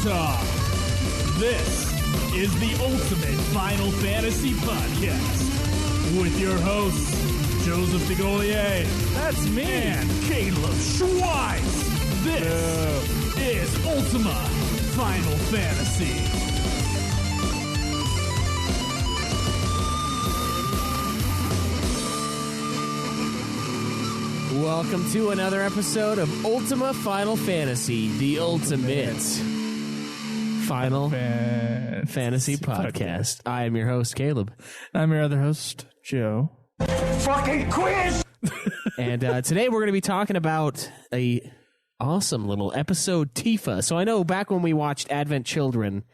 Talk. This is the ultimate Final Fantasy podcast with your hosts, Joseph DeGolier, that's me, and Caleb Schweiss. This is Ultima Final Fantasy. Welcome to another episode of Ultima Final Fantasy, the ultimate Final Fantasy podcast. I am your host, Caleb. I'm your other host, Joe. Fucking quiz! And today we're going to be talking about a awesome little episode, Tifa. So I know back when we watched Advent Children,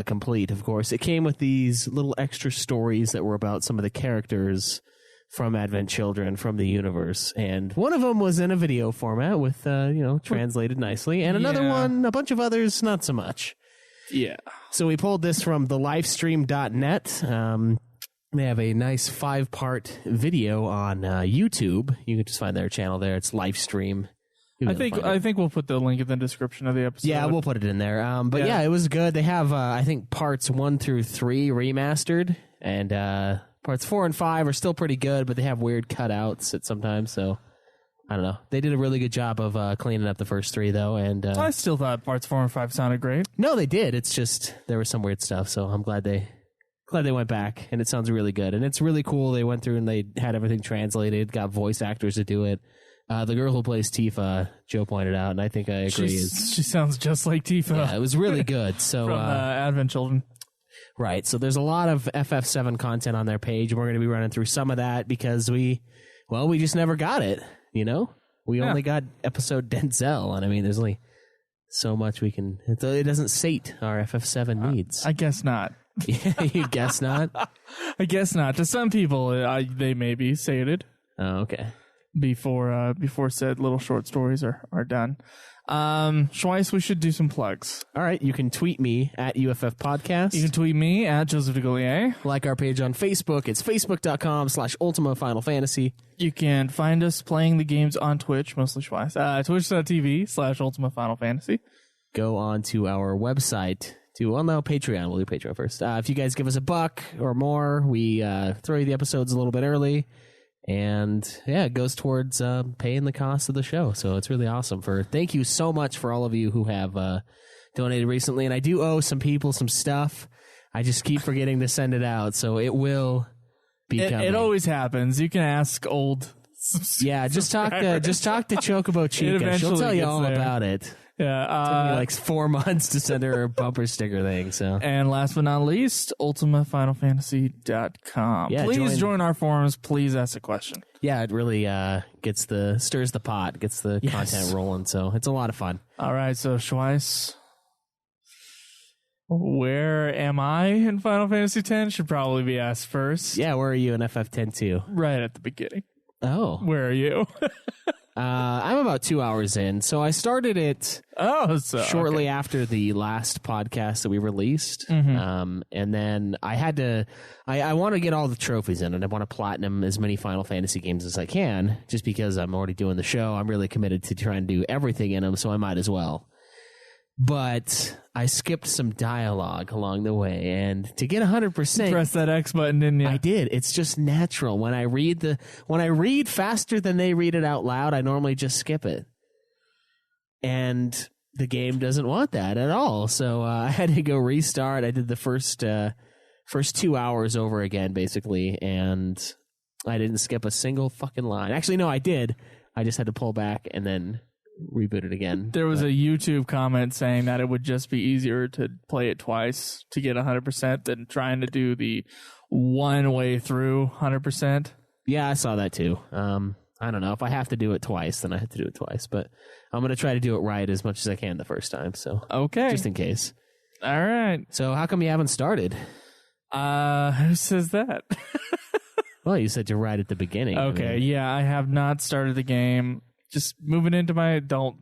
complete, of course, it came with these little extra stories that were about some of the characters from Advent Children, from the universe. And one of them was in a video format with, translated nicely. And another one, a bunch of others, not so much. Yeah. So we pulled this from thelivestream.net. They have a nice 5-part video on YouTube. You can just find their channel there. It's Livestream. I think we'll put the link in the description of the episode. Yeah, we'll put it in there. But it was good. They have, I think, parts 1 through 3 remastered. And parts 4 and 5 are still pretty good, but they have weird cutouts at sometimes. So, I don't know. They did a really good job of cleaning up the first 3, though. And I still thought parts 4 and 5 sounded great. No, they did. It's just there was some weird stuff. So I'm glad they went back, and it sounds really good. And it's really cool. They went through and they had everything translated, got voice actors to do it. The girl who plays Tifa, Joe pointed out, and I think I agree. She sounds just like Tifa. Yeah, it was really good. So from Advent Children. Right. So there's a lot of FF7 content on their page, and we're going to be running through some of that because we just never got it, you know? We only got episode Denzel, and I mean, there's only so much we can... It doesn't sate our FF7 needs. I guess not. Yeah, you guess not? I guess not. To some people, they may be sated. Oh, okay. Before said little short stories are done. Schweiss, we should do some plugs. All right, you can tweet me at UFF Podcast. You can tweet me at Joseph DeGolier. Like our page on Facebook. It's facebook.com/Ultima Final Fantasy. You can find us playing the games on Twitch, mostly Schweiss. Twitch.tv/Ultima Final Fantasy. Go on to our website. Patreon. We'll do Patreon first. If you guys give us $1 or more, we throw you the episodes a little bit early. And it goes towards paying the cost of the show. So it's really awesome. Thank you so much for all of you who have donated recently. And I do owe some people some stuff. I just keep forgetting to send it out. So it will be coming. It always happens. You can ask old. Yeah, just talk to Chocobo Chica. She'll tell you all about it. Yeah, it took me like 4 months to send her a bumper sticker thing. So, and last but not least, ultimafinalfantasy.com. Yeah, please join our forums. Please ask a question. Yeah, it really stirs the pot, gets the content rolling. So it's a lot of fun. All right, so Schweiss, where am I in Final Fantasy X? Should probably be asked first. Yeah, where are you in FF10 too? Right at the beginning. Oh, where are you? I'm about 2 hours in, so I started it shortly after the last podcast that we released, and then I want to get all the trophies in, and I want to platinum as many Final Fantasy games as I can, just because I'm already doing the show. I'm really committed to trying to do everything in them, so I might as well. But I skipped some dialogue along the way, and to get 100%, press that X button, didn't you? I did. It's just natural. When I read faster than they read it out loud, I normally just skip it, and the game doesn't want that at all. So I had to go restart. I did the first 2 hours over again, basically, and I didn't skip a single fucking line. Actually, no, I did. I just had to pull back and then reboot it again. There was a YouTube comment saying that it would just be easier to play it twice to get 100% than trying to do the one way through 100%. Yeah, I saw that too. I don't know. If I have to do it twice, then I have to do it twice. But I'm going to try to do it right as much as I can the first time. So okay, just in case. All right. So how come you haven't started? Who says that? Well, you said you're right at the beginning. Okay, yeah, I have not started the game. Just moving into my don't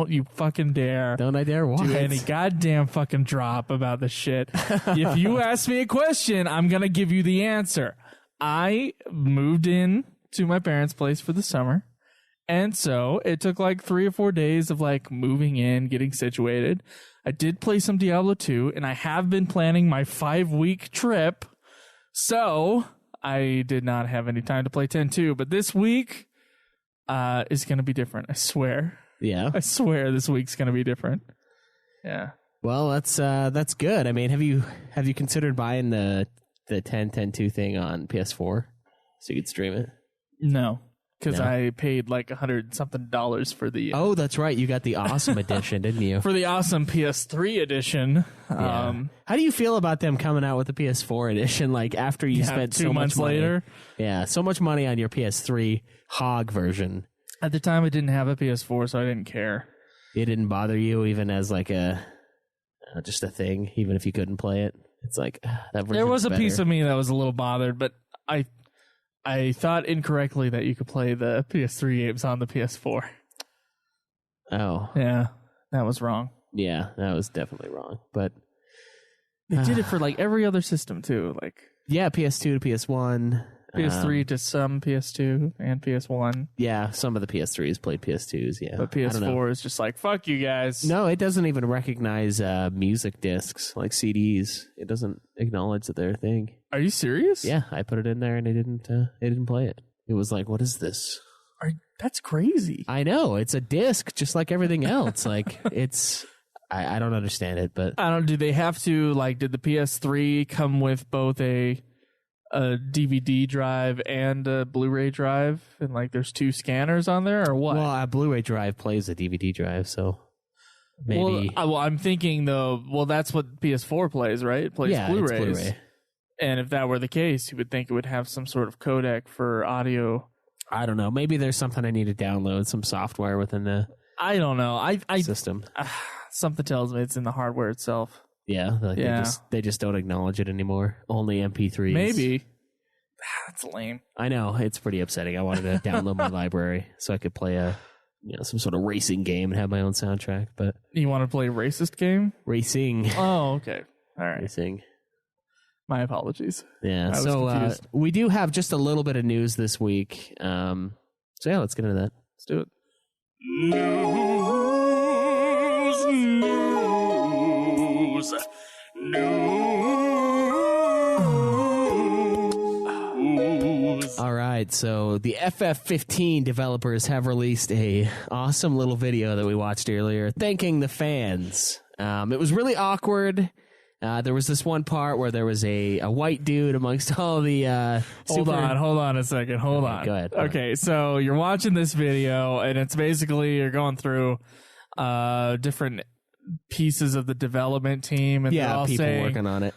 you fucking dare. Don't I dare what? Do any goddamn fucking drop about the shit. If you ask me a question, I'm going to give you the answer. I moved in to my parents' place for the summer, And so it took like 3 or 4 days of like moving in, getting situated. I did play some Diablo 2, and I have been planning my 5-week trip. So I did not have any time to play 10-2. But this week is going to be different. I swear. Yeah. I swear this week's going to be different. Yeah. Well, that's good. I mean, have you considered buying the 10-2 thing on PS4 so you could stream it? No. Because No. I paid like $100-something for the... Oh, that's right. You got the awesome edition, didn't you? For the awesome PS3 edition. Yeah. How do you feel about them coming out with the PS4 edition? Like after you spent 2 so months much money, later. Yeah, so much money on your PS3 hog version. At the time, I didn't have a PS4, so I didn't care. It didn't bother you even as like just a thing, even if you couldn't play it. It's like that version's There was a better. piece of me that was a little bothered, but I thought incorrectly that you could play the PS3 games on the PS4. Oh. Yeah, that was wrong. Yeah, that was definitely wrong. But They did it for like every other system too, like yeah, PS2 to PS1. PS3 to some PS2 and PS1. Yeah, some of the PS3s played PS2s, yeah. But I don't know. PS4 is just like, fuck you guys. No, it doesn't even recognize music discs, like CDs. It doesn't acknowledge that they're a thing. Are you serious? Yeah, I put it in there and it didn't play it. It was like, what is this? That's crazy. I know, it's a disc just like everything else. Like it's I don't understand it, but Do they have to, like, did the PS3 come with both a DVD drive and a Blu-ray drive, and like there's 2 scanners on there, or what? well, a Blu-ray drive plays a DVD drive, so maybe Well, I'm thinking though. Well, that's what PS4 plays, right? It plays yeah, Blu-rays. it's Blu-ray. And if that were the case, you would think it would have some sort of codec for audio. I don't know. Maybe there's something I need to download, some software within the I don't know. I system. something tells me it's in the hardware itself. Yeah, like Yeah. they just don't acknowledge it anymore. Only MP3s. Maybe. That's lame. I know, it's pretty upsetting. I wanted to download my library so I could play some sort of racing game and have my own soundtrack, but You want to play a racist game? racing. Oh, okay. All right. Racing. My apologies. Yeah. I was So confused. we do have just a little bit of news this week. So yeah, let's get into that. Let's do it. All right, so the FF15 developers have released a awesome little video that we watched earlier, thanking the fans. It was really awkward. There was this one part where there was a white dude amongst all the Hold on a second. Hold on. Go ahead. Okay, so you're watching this video, and it's basically you're going through different pieces of the development team, and they're Yeah, all people saying, working on it.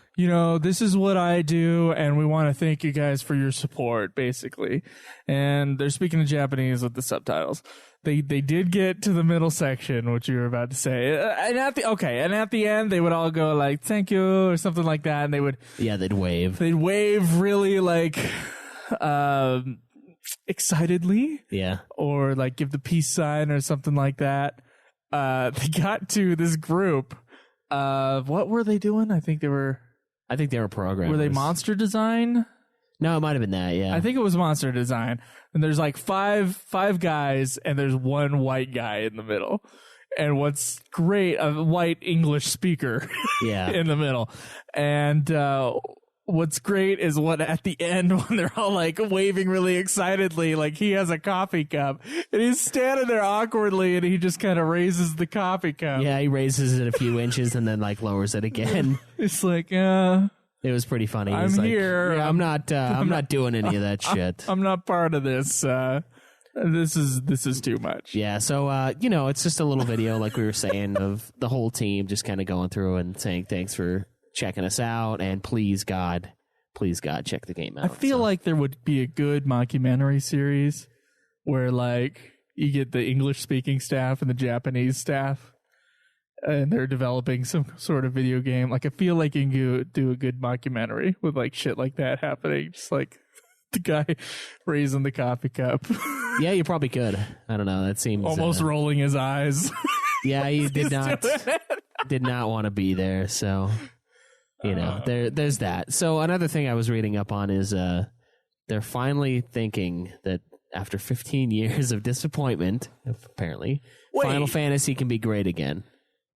this is what I do, and we want to thank you guys for your support, basically. And they're speaking in Japanese with the subtitles. They did get to the middle section, which you were about to say, and at the end they would all go like "thank you" or something like that, and They'd wave. they'd wave really like excitedly, Yeah. or like give the peace sign or something like that. They got to this group. What were they doing? I think they were programmers. Were they monster design? No, it might have been that, yeah. I think it was monster design. And there's like five guys, and there's one white guy in the middle. And what's great, a white English speaker Yeah. in the middle. And what's great is what at the end, when they're all like waving really excitedly, like he has a coffee cup, and he's standing there awkwardly, and he just kind of raises the coffee cup. Yeah, he raises it a few inches and then like lowers it again. It's like, It was pretty funny. I'm He's like, here. Yeah, I'm not doing any of that shit. I'm not part of this. This is too much. Yeah, so it's just a little video, like we were saying, of the whole team just kind of going through and saying thanks for checking us out, and please God, check the game out. I feel like there would be a good mockumentary series where like you get the English speaking staff and the Japanese staff, and they're developing some sort of video game. Like I feel like you can do a good mockumentary with like shit like that happening, just like the guy raising the coffee cup. Yeah, you probably could. I don't know. That seems Almost rolling his eyes. Yeah, he did not doing it. did not want to be there. So there's that. So another thing I was reading up on is they're finally thinking that after 15 years of disappointment, apparently, Final Fantasy can be great again.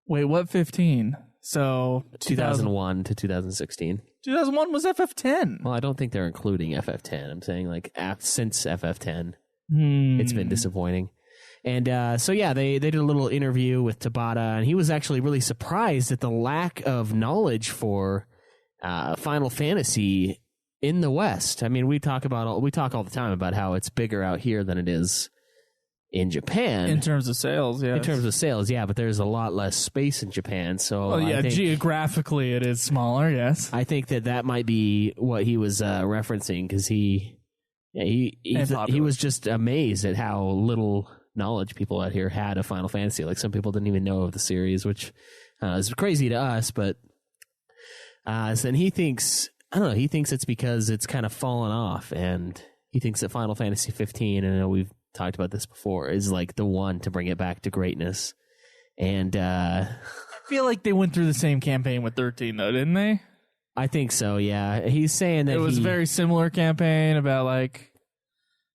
Wait, what 15? So 2001 to 2016. 2001 was FF10. Well, I don't think they're including FF10. I'm saying like since FF10, it's been disappointing. And so, yeah, they did a little interview with Tabata, and he was actually really surprised at the lack of knowledge for Final Fantasy in the West. I mean, we talk all the time about how it's bigger out here than it is in Japan. In terms of sales, yeah. In terms of sales, yeah, but there's a lot less space in Japan. So, I think, geographically it is smaller, yes. I think that might be what he was referencing, because he was just amazed at how little knowledge people out here had of Final Fantasy. Like, some people didn't even know of the series, which is crazy to us, but and he thinks it's because it's kind of fallen off, and he thinks that Final Fantasy 15, and I know we've talked about this before, is like the one to bring it back to greatness. And I feel like they went through the same campaign with 13 though, didn't they? I think so, yeah. He's saying that it was a very similar campaign about like...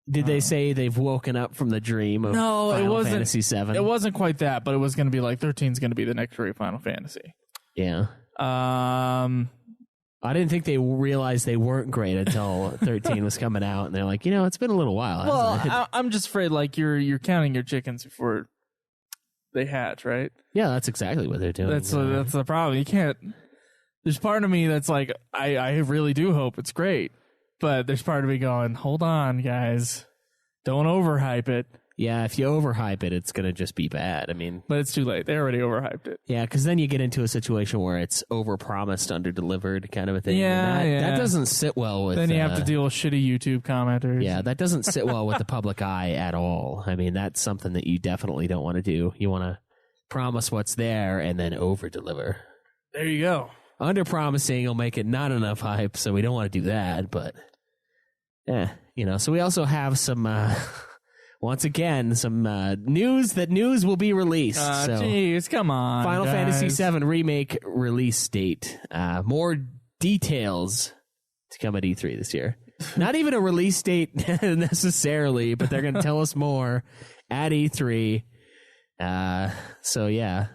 Did they say they've woken up from the dream of Final Fantasy VII? It wasn't quite that, but it was going to be like 13's going to be the next great Final Fantasy. Yeah. I didn't think they realized they weren't great until 13 was coming out, and they're like, it's been a little while. Well, I'm just afraid like you're counting your chickens before they hatch, right? Yeah, that's exactly what they're doing. That's the problem. You can't. There's part of me that's like, I really do hope it's great. But there's part of me going, hold on, guys. Don't overhype it. Yeah, if you overhype it, it's going to just be bad. I mean... But it's too late. They already overhyped it. Yeah, because then you get into a situation where it's overpromised, underdelivered kind of a thing. Yeah, that doesn't sit well with... Then you have to deal with shitty YouTube commenters. Yeah, that doesn't sit well with the public eye at all. I mean, that's something that you definitely don't want to do. You want to promise what's there and then overdeliver. There you go. Under-promising will make it not enough hype, so we don't want to do that, but... So we also have some... once again, some news will be released. Jeez, come on, Final guys. Fantasy VII Remake release date. More details to come at E3 this year. Not even a release date necessarily, but they're going to tell us more at E3. So, yeah.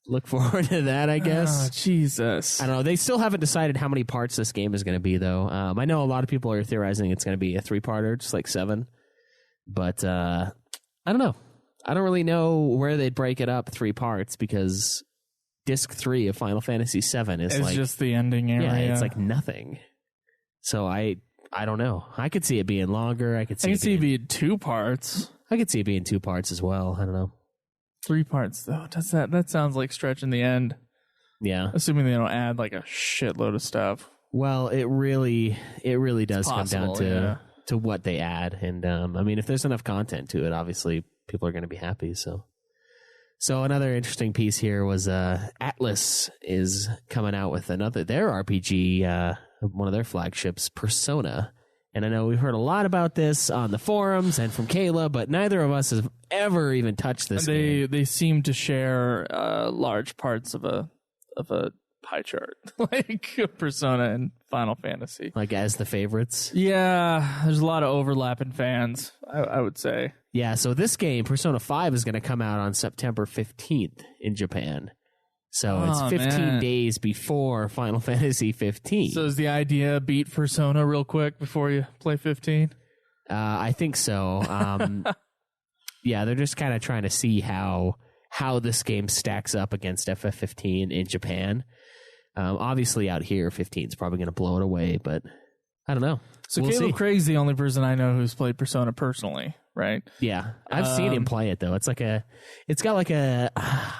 Look forward to that, I guess. Oh, Jesus. I don't know. They still haven't decided how many parts this game is going to be, though. I know a lot of people are theorizing it's going to be a 3-parter, just like 7. But I don't know. I don't really know where they'd break it up 3 parts, because Disc 3 of Final Fantasy VII is it's just the ending area. Yeah, it's like nothing. So I don't know. I could see it being longer. I could see it being 2 parts. I could see it being 2 parts as well. I don't know. 3 parts though. That sounds like stretching the end. Yeah. Assuming they don't add like a shitload of stuff. Well, it really does come down to what they add, and I mean, if there's enough content to it, obviously people are going to be happy. So another interesting piece here was Atlas is coming out with their RPG, one of their flagships, Persona. And I know we've heard a lot about this on the forums and from Kayla, but neither of us have ever even touched this game. They seem to share large parts of a pie chart, like Persona and Final Fantasy. Like as the favorites? Yeah, there's a lot of overlapping fans, I would say. Yeah, so this game, Persona 5, is going to come out on September 15th in Japan. So it's 15 days before Final Fantasy 15. So is the idea beat Persona real quick before you play 15? I think so. Yeah, they're just kind of trying to see how this game stacks up against FF15 in Japan. Obviously out here, 15 is probably going to blow it away, but I don't know. So Caleb Craig's the only person I know who's played Persona personally, right? Yeah, I've seen him play it though. It's got like a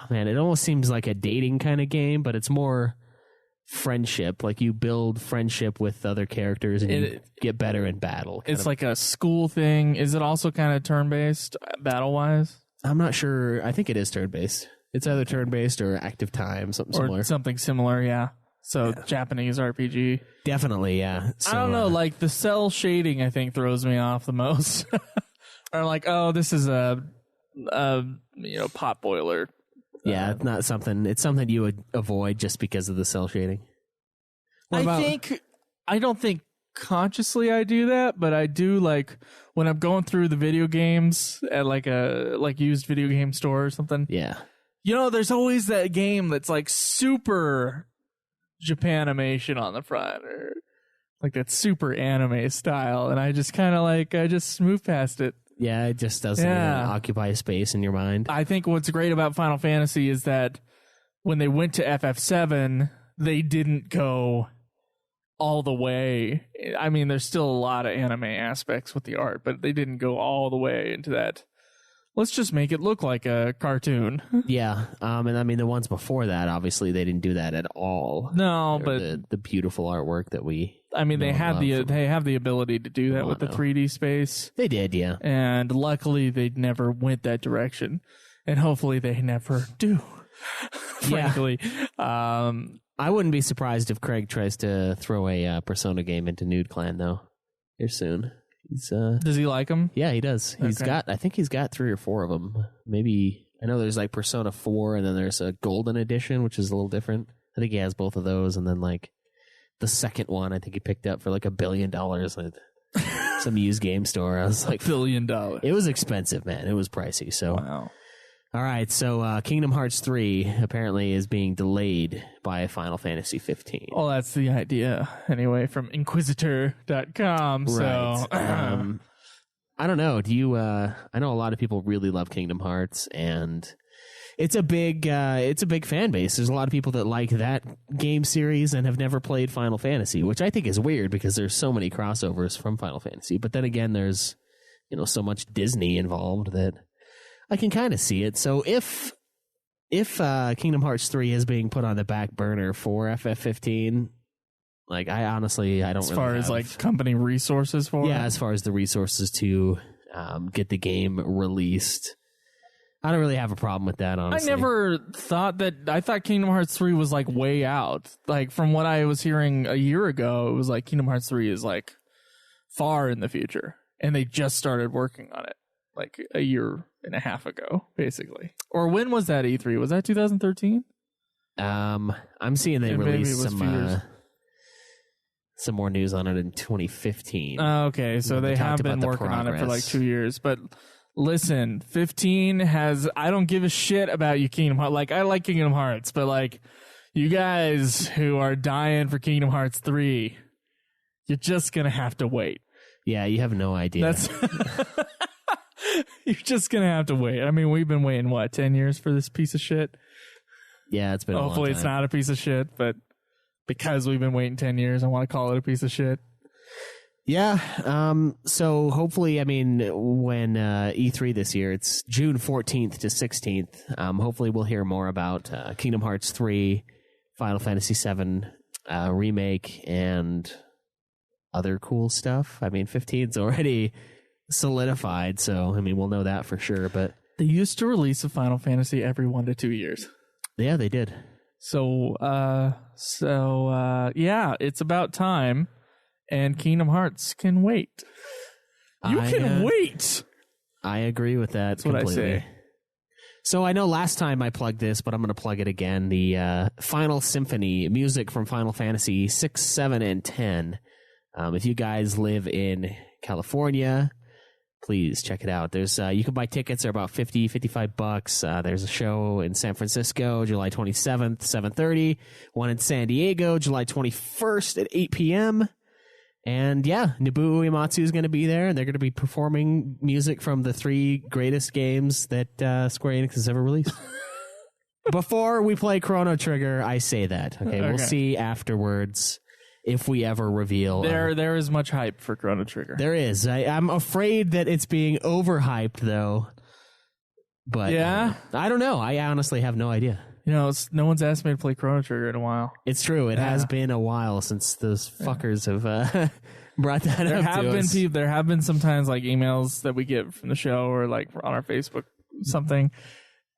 man. It almost seems like a dating kind of game, but it's more friendship. Like you build friendship with other characters and you get better in battle. It's like a school thing. Is it also kind of turn-based battle wise? I'm not sure. I think it is turn-based. It's either turn-based or active time, something similar. Something similar, yeah. So Japanese RPG. Definitely, yeah. So, I don't know, like the cell shading I think throws me off the most. Or like, oh, this is a pot boiler. Yeah, it's not something. It's something you would avoid just because of the cell shading. I don't think consciously I do that, but I do like when I'm going through the video games at like a used video game store or something. Yeah. There's always that game that's like super Japanimation on the front, or like that super anime style, and I just kind of I just move past it. Yeah, it just doesn't occupy space in your mind. I think what's great about Final Fantasy is that when they went to FF7, they didn't go all the way. I mean, there's still a lot of anime aspects with the art, but they didn't go all the way into that. Let's just make it look like a cartoon. Yeah, and I mean the ones before that, obviously they didn't do that at all. No, They're but the beautiful artwork that we. I mean, they have the ability to do that with the 3D space. They did, yeah. And luckily, they never went that direction, and hopefully, they never do. Frankly, I wouldn't be surprised if Craig tries to throw a Persona game into Nude Clan though, here soon. Does he like them? Yeah, he does. I think he's got 3 or 4 of them. Maybe, I know there's like Persona 4 and then there's a Golden Edition, which is a little different. I think he has both of those, and then like the second one I think he picked up for like $1 billion at some used game store. I was like, $1 billion. It was expensive, man. It was pricey. So wow. All right, so Kingdom Hearts 3 apparently is being delayed by Final Fantasy 15. Well, that's the idea, anyway, from Inquisitor.com. Right. So, I don't know. Do you? I know a lot of people really love Kingdom Hearts, and it's a big fan base. There's a lot of people that like that game series and have never played Final Fantasy, which I think is weird because there's so many crossovers from Final Fantasy. But then again, there's so much Disney involved that I can kind of see it. So if Kingdom Hearts 3 is being put on the back burner for FF15, like I don't as far as like company resources for it? As far as the resources to get the game released, I don't really have a problem with that, honestly. I thought Kingdom Hearts 3 was like way out. Like from what I was hearing a year ago, it was like Kingdom Hearts 3 is like far in the future, and they just started working on it like a year and a half ago, basically. Or when was that E3? Was that 2013? I'm seeing they released some more news on it in 2015. Okay, so they have been working on it for like 2 years. But listen, 15 has... I don't give a shit about you, Kingdom Hearts. Like, I like Kingdom Hearts, but like, you guys who are dying for Kingdom Hearts 3, you're just going to have to wait. Yeah, you have no idea. You're just going to have to wait. I mean, we've been waiting, 10 years for this piece of shit? Yeah, it's been a long time. Hopefully it's not a piece of shit, but because we've been waiting 10 years, I want to call it a piece of shit. Yeah, so hopefully, I mean, when E3 this year, it's June 14th to 16th, hopefully we'll hear more about Kingdom Hearts 3, Final Fantasy VII remake, and other cool stuff. I mean, 15's already solidified, so I mean we'll know that for sure. But they used to release a Final Fantasy every 1 to 2 years. Yeah, they did. So yeah, it's about time, and Kingdom Hearts can wait. You can wait. I agree with that. That's completely. what I say. So I know last time I plugged this, but I'm going to plug it again. The Final Symphony music from Final Fantasy 6, 7, and 10. If you guys live in California, please check it out. There's you can buy tickets. They're about $55. There's a show in San Francisco, July 27th, 7:30. One in San Diego, July 21st at 8 p.m. And yeah, Nobuo Uematsu is going to be there, and they're going to be performing music from the 3 greatest games that Square Enix has ever released. Before we play Chrono Trigger, I say that. Okay, we'll see afterwards. If we ever reveal... There is much hype for Chrono Trigger. There is. I'm afraid that it's being overhyped, though. But yeah? I don't know. I honestly have no idea. No one's asked me to play Chrono Trigger in a while. It's true. It has been a while since those fuckers have brought that up to us. There have been sometimes like emails that we get from the show or like on our Facebook something,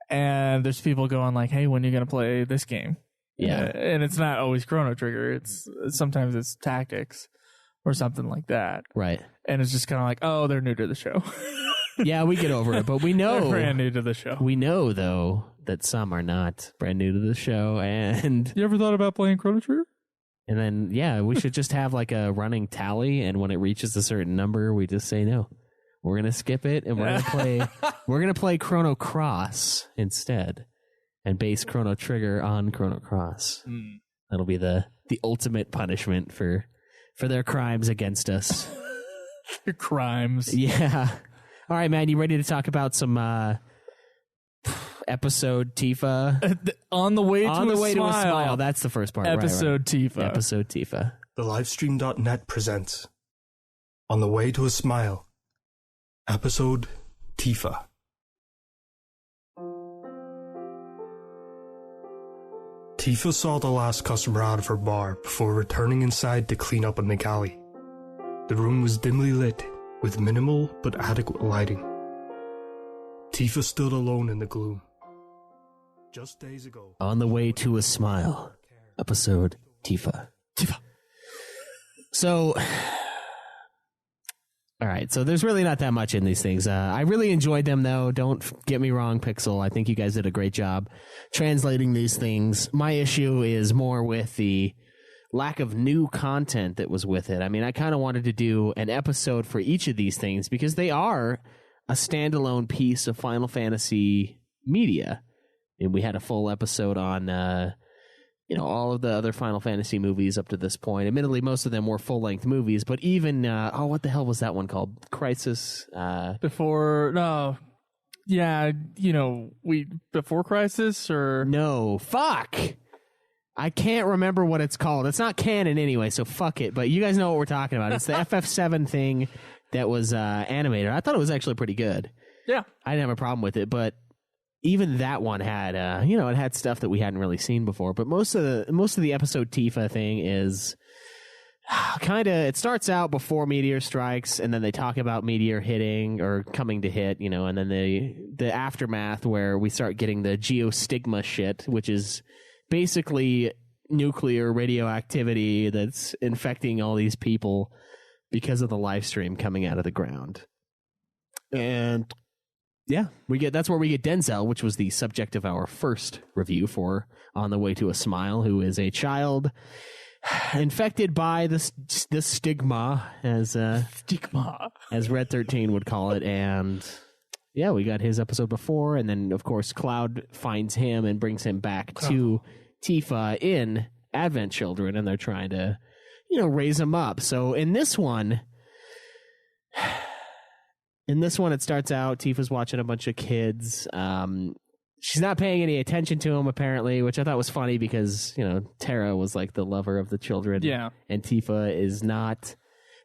and there's people going like, hey, when are you going to play this game? Yeah, and it's not always Chrono Trigger. Sometimes it's Tactics or something like that. Right. And it's just kind of like, oh, they're new to the show. Yeah, we get over it, but we know they're brand new to the show. We know though that some are not brand new to the show. And you ever thought about playing Chrono Trigger? And then, yeah, we should just have like a running tally, and when it reaches a certain number, we just say no. We're gonna skip it, and we're gonna play Chrono Cross instead, and base Chrono Trigger on Chrono Cross. That'll be the ultimate punishment for their crimes against us. Their crimes. Yeah. All right, man. You ready to talk about some episode Tifa? On the way to a smile. That's the first part. Episode Tifa. Episode Tifa. The Livestream.net presents On the Way to a Smile. Episode Tifa. Tifa saw the last customer out of her bar before returning inside to clean up in the galley. The room was dimly lit, with minimal but adequate lighting. Tifa stood alone in the gloom. Just days ago... On the Way to a Smile. Episode Tifa. So... All right, so there's really not that much in these things. I really enjoyed them, though. Don't get me wrong, Pixel. I think you guys did a great job translating these things. My issue is more with the lack of new content that was with it. I mean, I kind of wanted to do an episode for each of these things because they are a standalone piece of Final Fantasy media. And we had a full episode on... all of the other Final Fantasy movies up to this point. Admittedly, most of them were full-length movies, but even, what the hell was that one called? Crisis? Before Crisis, or... No, fuck! I can't remember what it's called. It's not canon anyway, so fuck it, but you guys know what we're talking about. It's the FF7 thing that was animated. I thought it was actually pretty good. Yeah. I didn't have a problem with it, but... Even that one had, it had stuff that we hadn't really seen before. But most of the episode Tifa thing is kind of, it starts out before Meteor strikes, and then they talk about Meteor hitting or coming to hit, and then the aftermath where we start getting the geostigma shit, which is basically nuclear radioactivity that's infecting all these people because of the live stream coming out of the ground. And... yeah, that's where we get Denzel, which was the subject of our first review for On the Way to a Smile, who is a child infected by the stigma, as Red 13 would call it. And yeah, we got his episode before, and then of course Cloud finds him and brings him back to Tifa in Advent Children, and they're trying to, raise him up. So in this one, it starts out, Tifa's watching a bunch of kids. She's not paying any attention to him, apparently, which I thought was funny because, Terra was like the lover of the children. Yeah. And Tifa is not.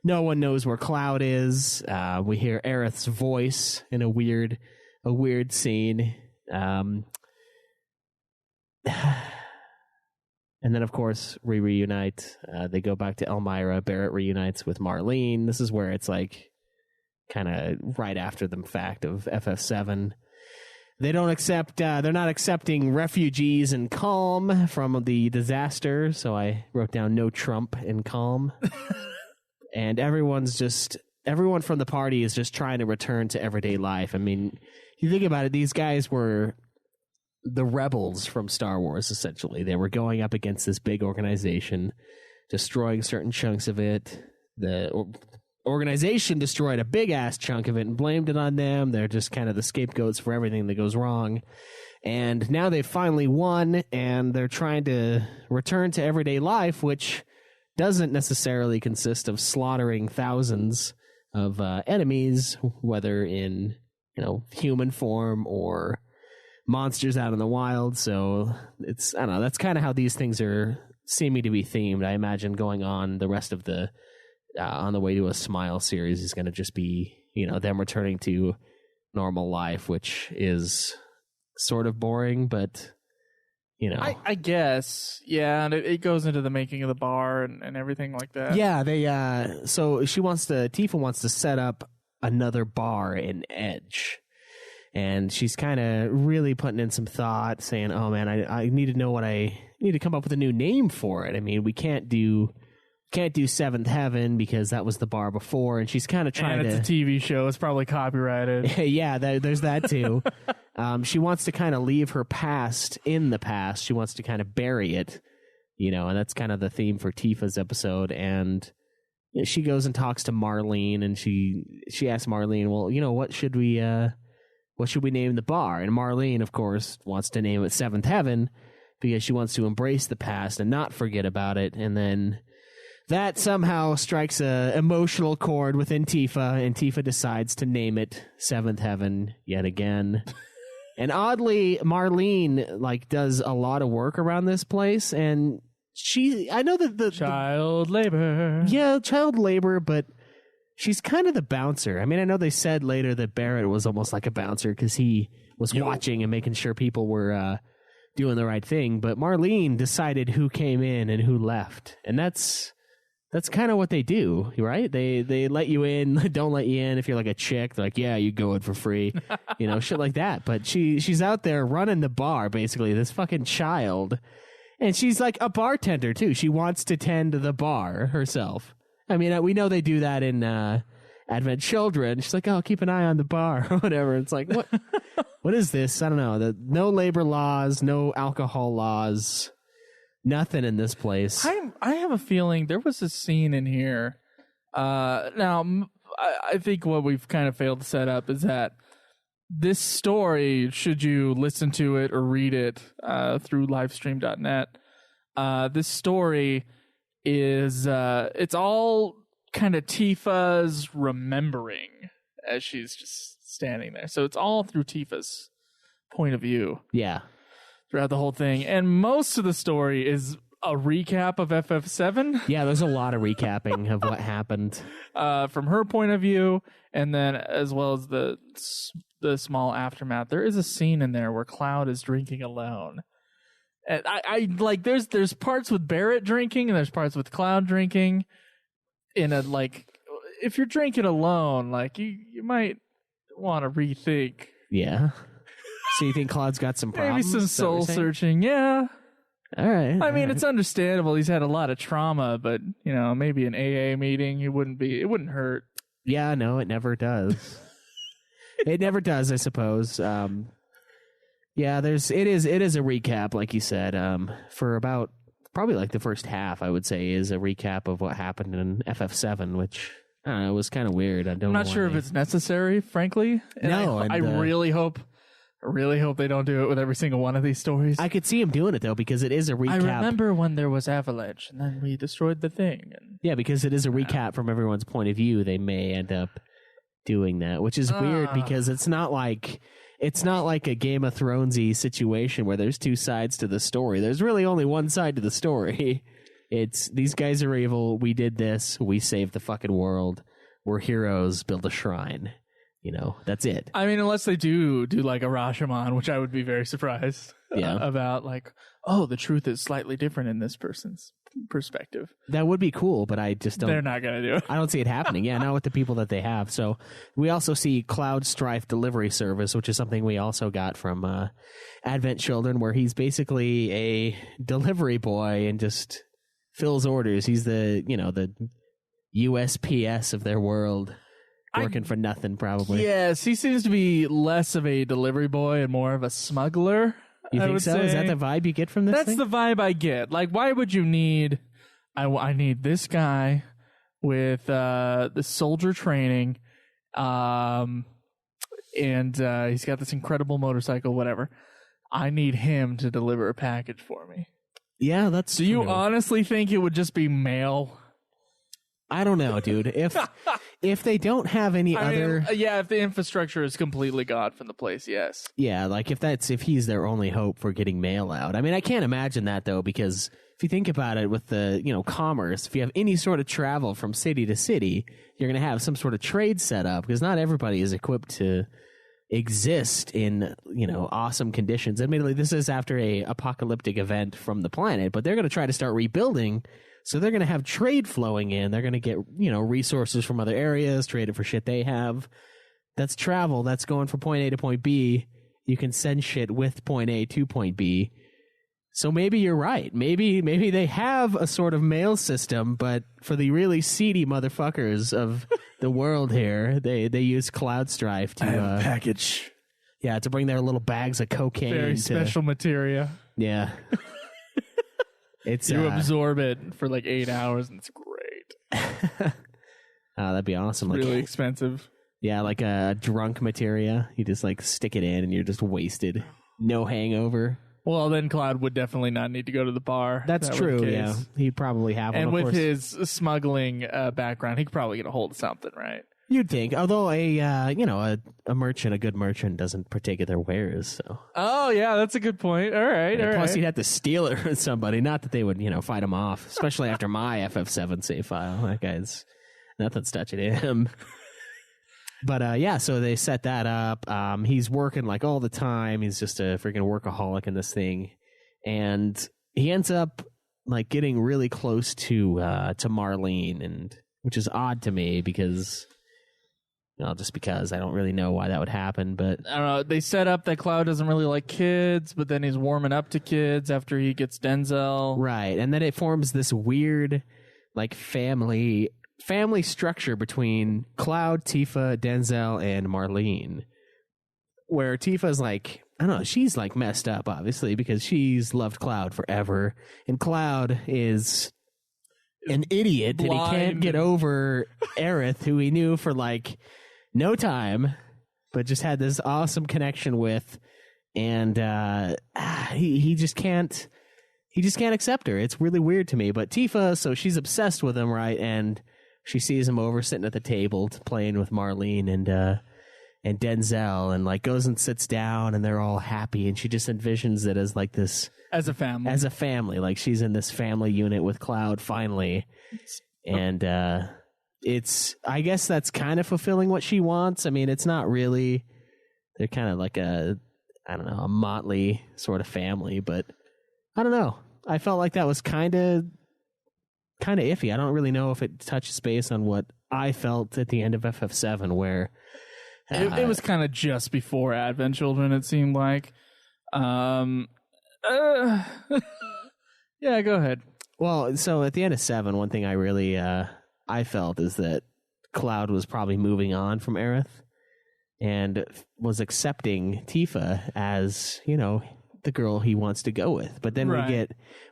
No one knows where Cloud is. We hear Aerith's voice in a weird scene. And then, of course, we reunite. They go back to Elmira. Barrett reunites with Marlene. This is where it's like, kind of right after the fact of FF7. They're not accepting refugees in Calm from the disaster, so I wrote down no Trump in Calm. And everyone from the party is just trying to return to everyday life. I mean, you think about it, these guys were the rebels from Star Wars, essentially. They were going up against this big organization, destroying certain chunks of it. The organization destroyed a big-ass chunk of it and blamed it on them. They're just kind of the scapegoats for everything that goes wrong. And now they've finally won, and they're trying to return to everyday life, which doesn't necessarily consist of slaughtering thousands of enemies, whether in, human form or monsters out in the wild. So it's, I don't know, that's kind of how these things are seeming to be themed. I imagine going on the rest of the On the Way to a Smile series is going to just be, them returning to normal life, which is sort of boring, but, I guess. Yeah, and it goes into the making of the bar and everything like that. Yeah, so Tifa wants to set up another bar in Edge. And she's kind of really putting in some thought, saying, oh man, I need to know I need to come up with a new name for it. I mean, we can't do Seventh Heaven because that was the bar before, and she's kind of trying to... And it's a TV show. It's probably copyrighted. Yeah, there's that too. She wants to kind of leave her past in the past. She wants to kind of bury it, and that's kind of the theme for Tifa's episode. And she goes and talks to Marlene, and she asks Marlene, well, what should we name the bar? And Marlene, of course, wants to name it Seventh Heaven because she wants to embrace the past and not forget about it. And then that somehow strikes a emotional chord within Tifa, and Tifa decides to name it Seventh Heaven yet again. And oddly, Marlene does a lot of work around this place, and I know that the child labor. Yeah, child labor, but she's kind of the bouncer. I mean, I know they said later that Barrett was almost like a bouncer because he was watching and making sure people were doing the right thing, but Marlene decided who came in and who left, and that's kind of what they do, right? They let you in, don't let you in. If you're like a chick, they're like, yeah, you go in for free, shit like that. But she's out there running the bar, basically, this fucking child. And she's like a bartender, too. She wants to tend the bar herself. I mean, we know they do that in Advent Children. She's like, oh, keep an eye on the bar or whatever. It's like, what is this? I don't know. No labor laws, no alcohol laws. Nothing in this place. I have a feeling there was a scene in here. Now, I think what we've kind of failed to set up is that this story, should you listen to it or read it through livestream.net, this story is it's all kind of Tifa's remembering as she's just standing there. So it's all through Tifa's point of view. Yeah. Throughout the whole thing. And most of the story is a recap of FF7. Yeah, there's a lot of recapping of what happened. From her point of view, and then as well as the small aftermath. There is a scene in there where Cloud is drinking alone. And I like there's parts with Barrett drinking and there's parts with Cloud drinking. If you're drinking alone, you might want to rethink. Yeah. So you think Cloud's got some problems? Maybe some soul searching, yeah. All right. I mean, it's understandable. He's had a lot of trauma, but, maybe an AA meeting, it wouldn't hurt. Yeah, no, it never does. It never does, I suppose. Yeah, it is a recap, like you said, for about probably the first half, I would say, is a recap of what happened in FF7, which I don't know, it was kind of weird. I'm not sure if it's necessary, frankly. And I really hope they don't do it with every single one of these stories. I could see him doing it, though, because it is a recap. I remember when there was Avalanche, and then we destroyed the thing. Yeah, because it is a recap from everyone's point of view. They may end up doing that, which is weird because it's not like a Game of Thrones-y situation where there's two sides to the story. There's really only one side to the story. It's, these guys are evil, we did this, we saved the fucking world, we're heroes, build a shrine. That's it. I mean, unless they do like a Rashomon, which I would be very surprised about, the truth is slightly different in this person's perspective. That would be cool, but I just don't. They're not going to do it. I don't see it happening. Yeah, not with the people that they have. So we also see Cloud Strife Delivery Service, which is something we also got from Advent Children, where he's basically a delivery boy and just fills orders. He's the USPS of their world. Working for nothing, probably. Yes, he seems to be less of a delivery boy and more of a smuggler. You think so? Is that the vibe you get from this thing? That's the vibe I get. Why would you need... I need this guy with the soldier training, and he's got this incredible motorcycle, whatever. I need him to deliver a package for me. Yeah, that's true. Do you honestly think it would just be mail? I don't know, dude. If they don't have any other... if the infrastructure is completely gone from the place, yes. Yeah, if he's their only hope for getting mail out. I mean, I can't imagine that, though, because if you think about it with the, commerce, if you have any sort of travel from city to city, you're going to have some sort of trade set up, because not everybody is equipped to exist in, awesome conditions. Admittedly, this is after a apocalyptic event from the planet, but they're going to try to start rebuilding. So they're going to have trade flowing in. They're going to get, resources from other areas, trade it for shit they have. That's travel. That's going from point A to point B. You can send shit with point A to point B. So maybe you're right. Maybe they have a sort of mail system, but for the really seedy motherfuckers of the world here, they use Cloud Strife to... I have a package. Yeah, to bring their little bags of cocaine. Very special materia. Yeah. You absorb it for like 8 hours, and it's great. That'd be awesome. It's really expensive. Yeah, like a drunk materia. You just like stick it in, and you're just wasted. No hangover. Well, then Cloud would definitely not need to go to the bar. That's true, yeah. He'd probably have one, and of with course. his smuggling background, he could probably get a hold of something, right? You'd think, although a merchant, a good merchant, doesn't partake of their wares. So. Oh yeah, that's a good point. All right, And all plus, right. he'd have to steal it from somebody. Not that they would, fight him off, especially after my FF7 save file. That guy's nothing's touching him. But yeah, so they set that up. He's working like all the time. He's just a freaking workaholic in this thing, and he ends up like getting really close to Marlene, and which is odd to me because. Just because I don't really know why that would happen, but I don't know. They set up that Cloud doesn't really like kids, but then he's warming up to kids after he gets Denzel. Right, and then it forms this weird, like family structure between Cloud, Tifa, Denzel, and Marlene, where Tifa's like, I don't know, she's like messed up, obviously, because she's loved Cloud forever, and Cloud is an idiot, and he can't get over Aerith, who he knew for like no time, but just had this awesome connection with, and he just can't accept her. It's really weird to me. But Tifa, so she's obsessed with him, right? And she sees him over sitting at the table playing with Marlene and Denzel, and like goes and sits down, and they're all happy, and she just envisions it as like this as a family, like she's in this family unit with Cloud finally, and I guess that's kind of fulfilling what she wants. I mean, it's not really. They're kind of like a motley sort of family, but I don't know. I felt like that was kind of iffy. I don't really know if it touches base on what I felt at the end of FF7, where it was kind of just before Advent Children. It seemed like. Yeah, go ahead. Well, so at the end of 7, one thing I really I felt is that Cloud was probably moving on from Aerith and was accepting Tifa as, the girl he wants to go with. But then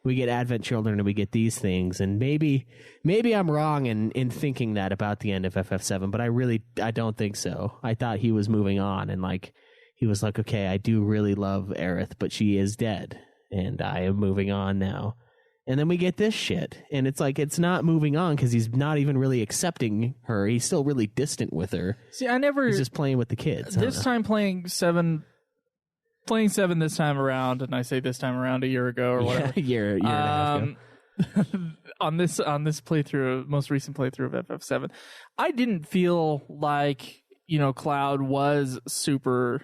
we get Advent Children, and we get these things, and maybe I'm wrong in thinking that about the end of FF7, but I don't think so. I thought he was moving on, and like he was like, okay, I do really love Aerith, but she is dead, and I am moving on now. And then we get this shit, and it's like it's not moving on because he's not even really accepting her. He's still really distant with her. See, he's just playing with the kids. This time playing 7 this time around, and I say this time around a year ago or whatever. a year and a half ago. on this playthrough, most recent playthrough of FF7, I didn't feel like Cloud was super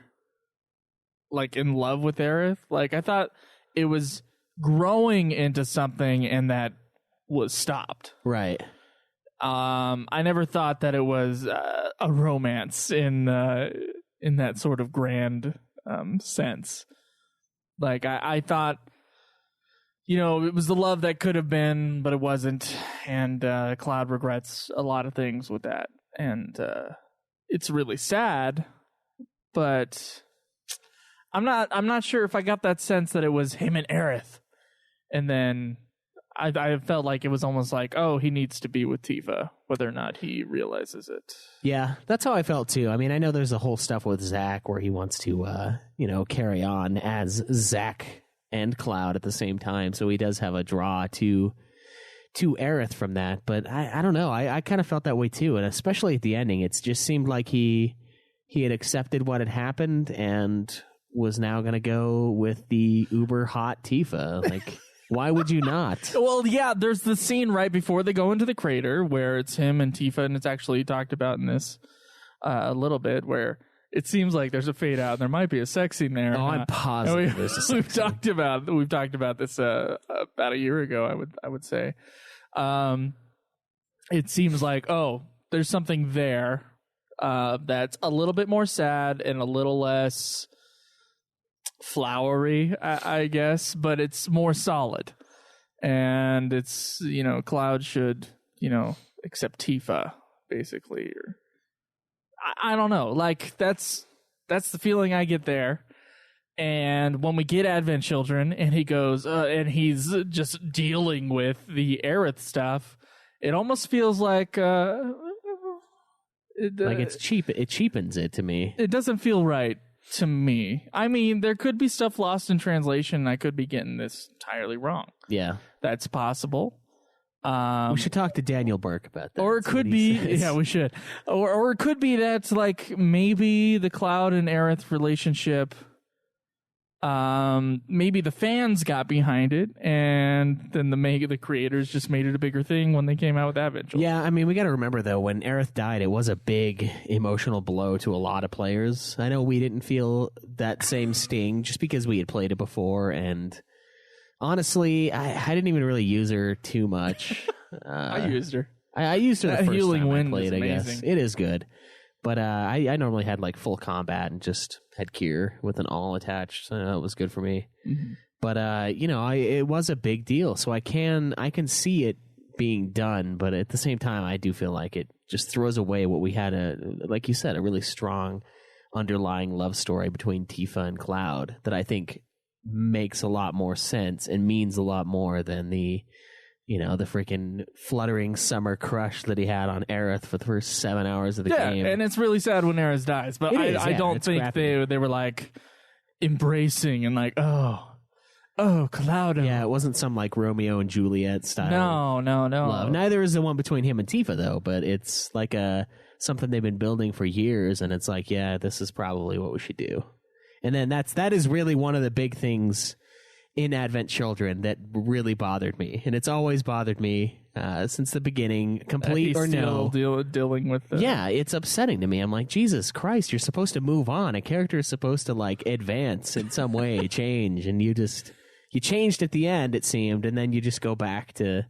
like in love with Aerith. Like I thought it was growing into something, and that was stopped. Right. I never thought that it was a romance in that sort of grand sense. Like I thought, it was the love that could have been, but it wasn't. And Cloud regrets a lot of things with that, and it's really sad. But I'm not sure if I got that sense that it was him and Aerith. And then I felt like it was almost like, oh, he needs to be with Tifa, whether or not he realizes it. Yeah, that's how I felt too. I mean, I know there's a whole stuff with Zack where he wants to, carry on as Zack and Cloud at the same time. So he does have a draw to Aerith from that. But I don't know. I kind of felt that way too. And especially at the ending, it just seemed like he had accepted what had happened and was now going to go with the uber hot Tifa. Like... Why would you not? Well, yeah, there's the scene right before they go into the crater where it's him and Tifa, and it's actually talked about in this a little bit, where it seems like there's a fade out and there might be a sex scene there. Oh, I'm positive there's a sex we've talked about this about a year ago, I would say. It seems like, there's something there that's a little bit more sad and a little less flowery, I guess, but it's more solid. And it's, Cloud should, accept Tifa, basically. Or I don't know. Like, that's the feeling I get there. And when we get Advent Children, and he goes, and he's just dealing with the Aerith stuff, it almost feels like it's cheap. It cheapens it to me. It doesn't feel right to me. I mean, there could be stuff lost in translation, and I could be getting this entirely wrong. Yeah, that's possible. We should talk to Daniel Burke about that. Or it could be, yeah, we should. Or it could be that like maybe the Cloud and Aerith relationship. Maybe the fans got behind it, and then the creators just made it a bigger thing when they came out with Advent Children. Yeah, I mean, we got to remember though, when Aerith died, it was a big emotional blow to a lot of players. I know we didn't feel that same sting just because we had played it before, and honestly, I didn't even really use her too much. I used her. I used her the first healing time wind I played. is I guess amazing. it is good, but I normally had like full combat and just had Cure with an all attached, so that was good for me. Mm-hmm. But it was a big deal, so I can see it being done. But at the same time, I do feel like it just throws away what we had like you said, a really strong underlying love story between Tifa and Cloud that I think makes a lot more sense and means a lot more than the freaking fluttering summer crush that he had on Aerith for the first 7 hours of the game. Yeah, and it's really sad when Aerith dies, but I don't think crappy. they were like embracing and like, oh, Cloud. Yeah, it wasn't some like Romeo and Juliet style. No. Love. Neither is the one between him and Tifa though, but it's like something they've been building for years, and it's like, yeah, this is probably what we should do. And then that is really one of the big things in Advent Children that really bothered me, and it's always bothered me since the beginning, complete or no. Dealing with yeah, it's upsetting to me. I'm like, Jesus Christ, you're supposed to move on. A character is supposed to like advance in some way, change, and you changed at the end, it seemed, and then you just go back to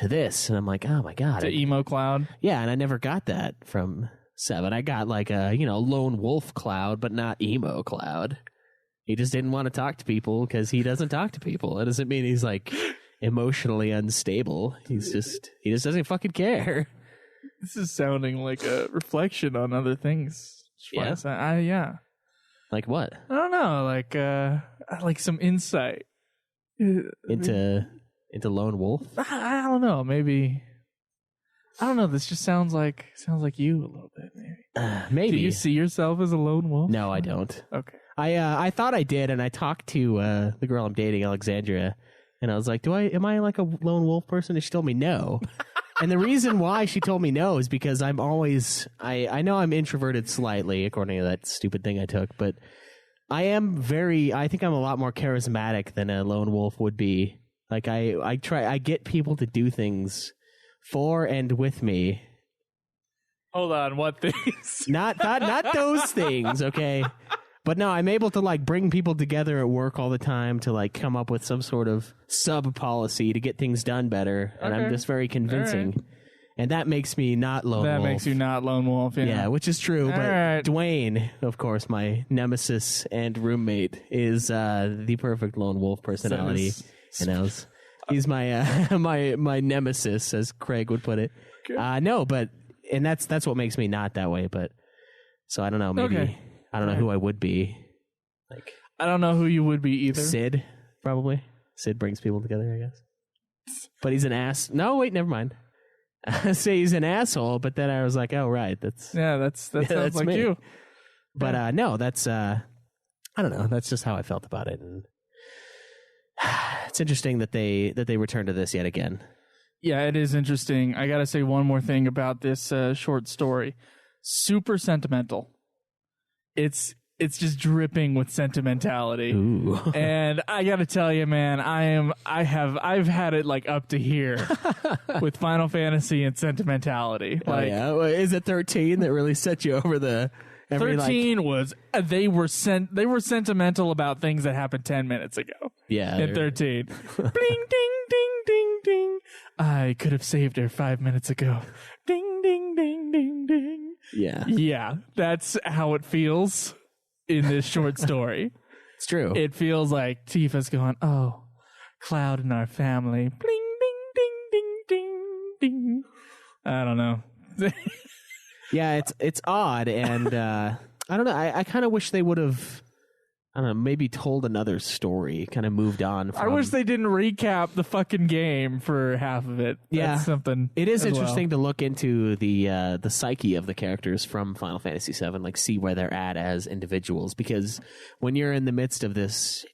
this, and I'm like, oh my God, to emo Cloud. Yeah, and I never got that from 7. I got like a lone wolf Cloud, but not emo Cloud. He just didn't want to talk to people because he doesn't talk to people. It doesn't mean he's like emotionally unstable. He just doesn't fucking care. This is sounding like a reflection on other things. Yeah. Yeah. Like what? I don't know. Like some insight into lone wolf. I don't know. Maybe. I don't know. This just sounds like you a little bit. Maybe. Do you see yourself as a lone wolf? No, I don't. Okay. I thought I did, and I talked to the girl I'm dating, Alexandria, and I was like, am I like a lone wolf person? And she told me no. And the reason why she told me no is because I'm always, I know I'm introverted slightly, according to that stupid thing I took, but I think I'm a lot more charismatic than a lone wolf would be. Like I get people to do things for and with me. Hold on, what things? Not those things, okay? But no, I'm able to like bring people together at work all the time to like come up with some sort of sub policy to get things done better, and I'm just very convincing. Right. And that makes me not lone wolf. That makes you not lone wolf. Yeah, which is true. But Dwayne, of course, my nemesis and roommate, is the perfect lone wolf personality. And he's my my nemesis, as Craig would put it. No, but and that's what makes me not that way. But so I don't know. Maybe. Okay. I don't know who I would be. Like, I don't know who you would be either. Sid, probably. Sid brings people together, I guess. But he's an ass. No, wait, never mind. I say he's an asshole, but then I was like, oh, right. That sounds like me. you. But no, that's, I don't know. That's just how I felt about it. And it's interesting that they return to this yet again. Yeah, it is interesting. I got to say one more thing about this short story. Super sentimental. It's just dripping with sentimentality. Ooh. And I got to tell you, man, I've had it like up to here with Final Fantasy and sentimentality. Like, yeah. Is it 13 that really set you over the 13 was they were sentimental about things that happened 10 minutes ago. Yeah. In 13. Bling ding ding ding ding. I could have saved her 5 minutes ago. Ding ding ding ding ding. Yeah. Yeah, that's how it feels in this short story. It's true. It feels like Tifa's going, oh, Cloud and our family. Bling, ding, ding, ding, ding, ding. I don't know. Yeah, it's odd, and I don't know. I kind of wish they would have I don't know, maybe told another story, kind of moved on from... I wish they didn't recap the fucking game for half of it. That's something. It is as interesting to look into the psyche of the characters from Final Fantasy VII, like see where they're at as individuals, because when you're in the midst of this,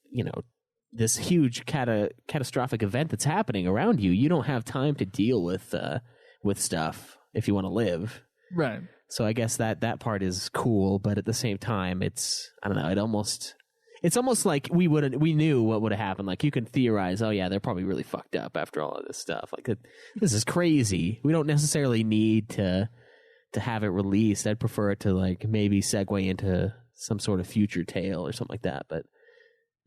this huge catastrophic event that's happening around you, you don't have time to deal with stuff if you want to live. Right. So I guess that part is cool, but at the same time, it's, I don't know, it's almost like we knew what would have happened. Like, you can theorize, oh yeah, they're probably really fucked up after all of this stuff. Like, this is crazy. We don't necessarily need to have it released. I'd prefer it to, like, maybe segue into some sort of future tale or something like that. But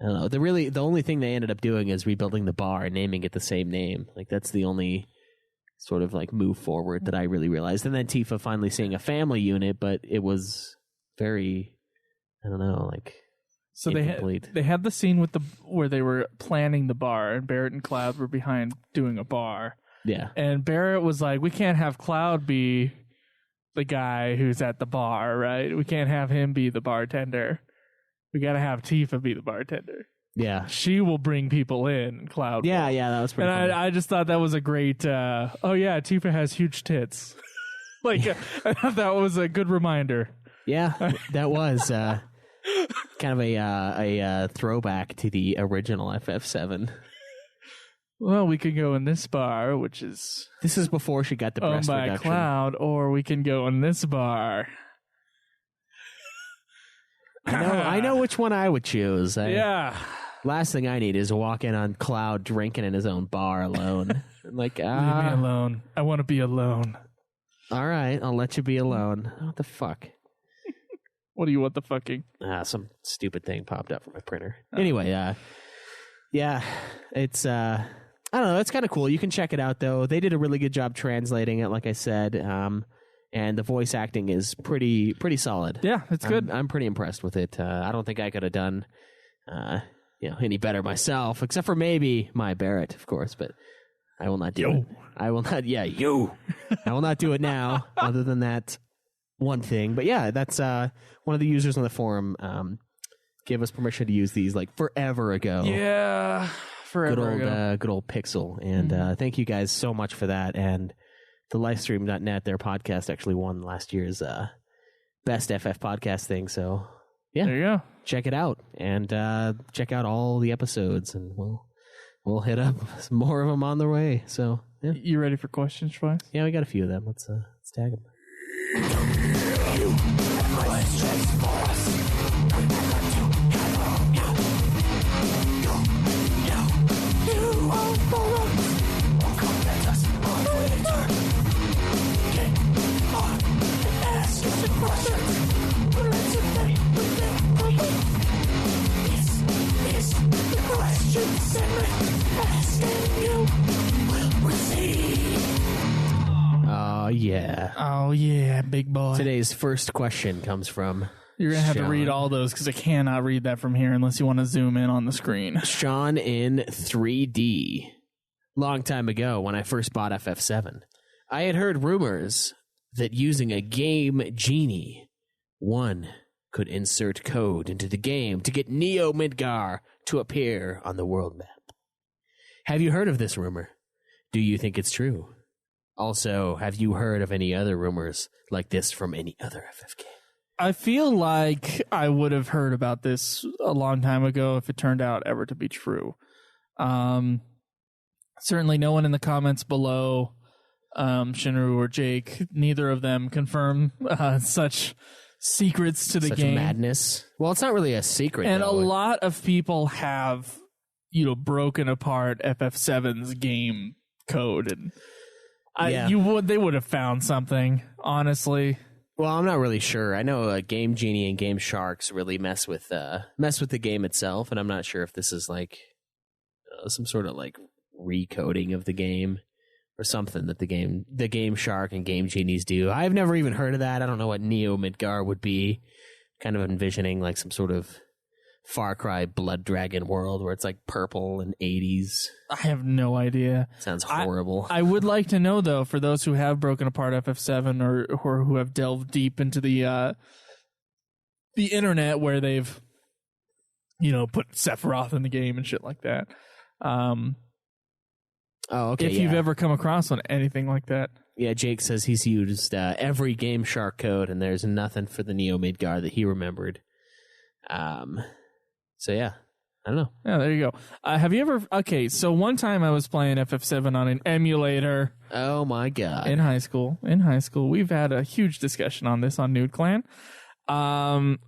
I don't know. The only thing they ended up doing is rebuilding the bar and naming it the same name. Like, that's the only sort of like move forward that I really realized. And then Tifa finally seeing a family unit, but it was very, I don't know, like, so incomplete. They had the scene where they were planning the bar, and Barrett and Cloud were behind doing a bar. Yeah. And Barrett was like, we can't have Cloud be the guy who's at the bar, right? We can't have him be the bartender. We got to have Tifa be the bartender. Yeah. She will bring people in, Cloud. Yeah, that was pretty And I just thought that was a great, oh yeah, Tifa has huge tits. I thought that was a good reminder. Yeah, that was kind of a throwback to the original FF7. Well, we could go in this bar, which is... This is before she got the breast owned by reduction. Cloud, or we can go in this bar. I know which one I would choose. Yeah. Last thing I need is walk in on Cloud drinking in his own bar alone. Like, leave me alone. I want to be alone. All right, I'll let you be alone. What the fuck? What do you want the fucking? Some stupid thing popped up from my printer. Anyway, yeah, it's I don't know. It's kind of cool. You can check it out though. They did a really good job translating it, like I said. And the voice acting is pretty solid. Yeah, it's good. I'm pretty impressed with it. I don't think I could have done any better myself, except for maybe my Barrett, of course, but I will not do it. I will not, you. I will not do it now, other than that one thing. But yeah, that's one of the users on the forum gave us permission to use these like forever ago. Yeah, forever ago. Good old Pixel. And thank you guys so much for that. And the livestream.net, their podcast actually won last year's best FF podcast thing. So yeah, there you go. Check it out and check out all the episodes, and we'll hit up some more of them on the way. So yeah. You ready for questions, Schweiss? Yeah, we got a few of them. Let's tag them. Oh yeah, big boy. Today's first question comes from You're going to have Sean. to read all those because I cannot read that from here unless you want to zoom in on the screen. Sean in 3D. Long time ago, when I first bought FF7, I had heard rumors that using a game genie, one could insert code into the game to get Neo Midgar to appear on the world map. Have you heard of this rumor? Do you think it's true? Also, have you heard of any other rumors like this from any other FF game? I feel like I would have heard about this a long time ago if it turned out ever to be true. Certainly no one in the comments below, Shinru or Jake, neither of them confirm such secrets to the Such game. madness. Well, it's not really a secret. And though. a lot of people have, broken apart FF7's game code, and they would have found something, honestly. Well, I'm not really sure. I know Game Genie and Game Sharks really mess with the game itself, and I'm not sure if this is like some sort of like recoding of the game or something that the Game Shark and Game Genies do. I've never even heard of that. I don't know what Neo Midgar would be. Kind of envisioning like some sort of Far Cry Blood Dragon world where it's like purple and 80s. I have no idea. Sounds horrible. I would like to know, though, for those who have broken apart FF7 or who have delved deep into the internet where they've put Sephiroth in the game and shit like that. Okay. If you've ever come across on anything like that. Yeah, Jake says he's used every Game Shark code, and there's nothing for the Neo Midgar that he remembered. So yeah, I don't know. Yeah, there you go. Have you ever? Okay, so one time I was playing FF7 on an emulator. Oh my god! In high school, we've had a huge discussion on this on Nude Clan, and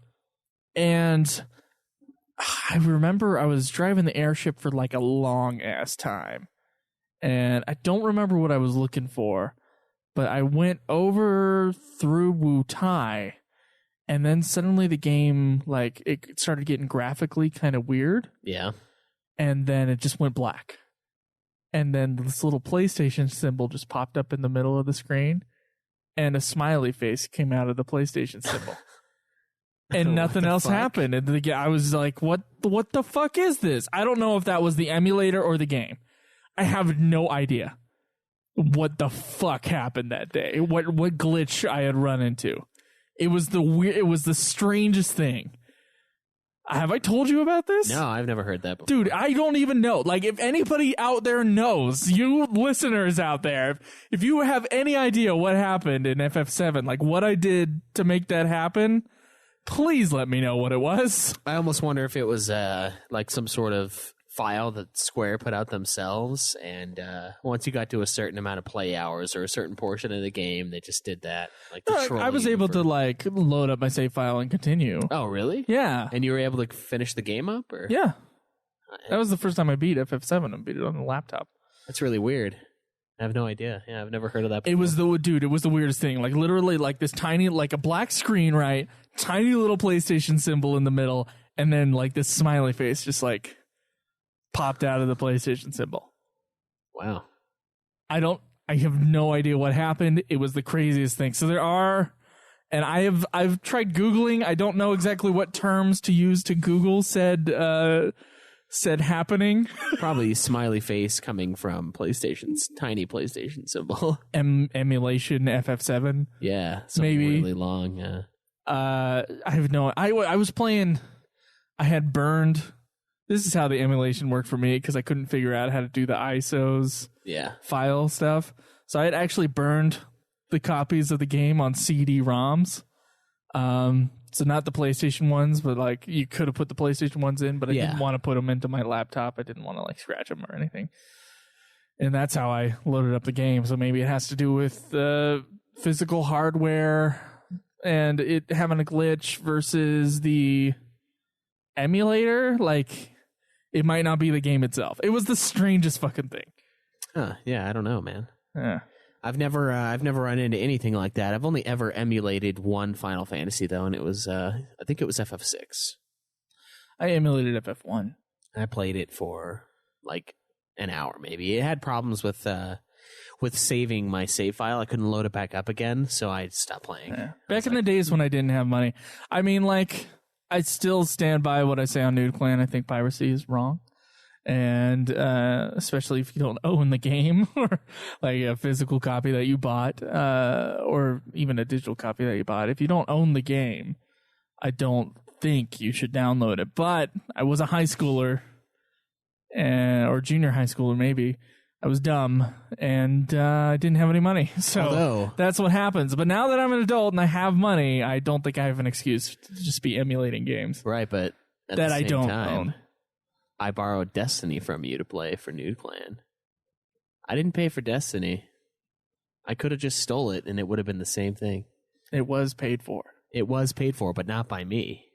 I remember I was driving the airship for like a long ass time, and I don't remember what I was looking for, but I went over through Wu Tai. And then suddenly the game, like, it started getting graphically kind of weird. Yeah. And then it just went black. And then this little PlayStation symbol just popped up in the middle of the screen. And a smiley face came out of the PlayStation symbol. And nothing else happened. And I was like, what the fuck is this? I don't know if that was the emulator or the game. I have no idea what the fuck happened that day. What glitch I had run into. It was the strangest thing. Have I told you about this? No, I've never heard that before. Dude, I don't even know. Like, if anybody out there knows, you listeners out there, if you have any idea what happened in FF7, like what I did to make that happen, please let me know what it was. I almost wonder if it was like some sort of file that Square put out themselves, and once you got to a certain amount of play hours or a certain portion of the game, they just did that. Like I was able to like load up my save file and continue. Oh, really? Yeah. And you were able to finish the game up, or yeah, that was the first time I beat FF7. I beat it on the laptop. That's really weird. I have no idea. Yeah, I've never heard of that before. It was the weirdest thing. Like literally, like this tiny, like a black screen, right? Tiny little PlayStation symbol in the middle, and then like this smiley face, just like popped out of the PlayStation symbol. Wow. I have no idea what happened. It was the craziest thing. So there are, and I've tried Googling. I don't know exactly what terms to use to Google said happening. Probably smiley face coming from PlayStation's tiny PlayStation symbol. Emulation FF7. Yeah. Maybe really long. Yeah. I have no, I was playing, I had burned. This is how the emulation worked for me because I couldn't figure out how to do the ISOs file stuff. So I had actually burned the copies of the game on CD-ROMs. So not the PlayStation ones, but like you could have put the PlayStation ones in, but I didn't want to put them into my laptop. I didn't want to like scratch them or anything. And that's how I loaded up the game. So maybe it has to do with physical hardware and it having a glitch versus the emulator. Like, it might not be the game itself. It was the strangest fucking thing. Huh, yeah, I don't know, man. Yeah. I've never run into anything like that. I've only ever emulated one Final Fantasy though, and it was I think it was FF6. I emulated FF1. I played it for like an hour maybe. It had problems with saving my save file. I couldn't load it back up again, so I stopped playing. Yeah. Back in the days when I didn't have money. I mean, like, I still stand by what I say on Nude Clan. I think piracy is wrong. And especially if you don't own the game or like a physical copy that you bought or even a digital copy that you bought. If you don't own the game, I don't think you should download it. But I was a high schooler or junior high schooler maybe. I was dumb and I didn't have any money. So that's what happens. But now that I'm an adult and I have money, I don't think I have an excuse to just be emulating games. Right, but at that the same I don't time, own. I borrowed Destiny from you to play for Nude Clan. I didn't pay for Destiny. I could have just stole it and it would have been the same thing. It was paid for. It was paid for, but not by me.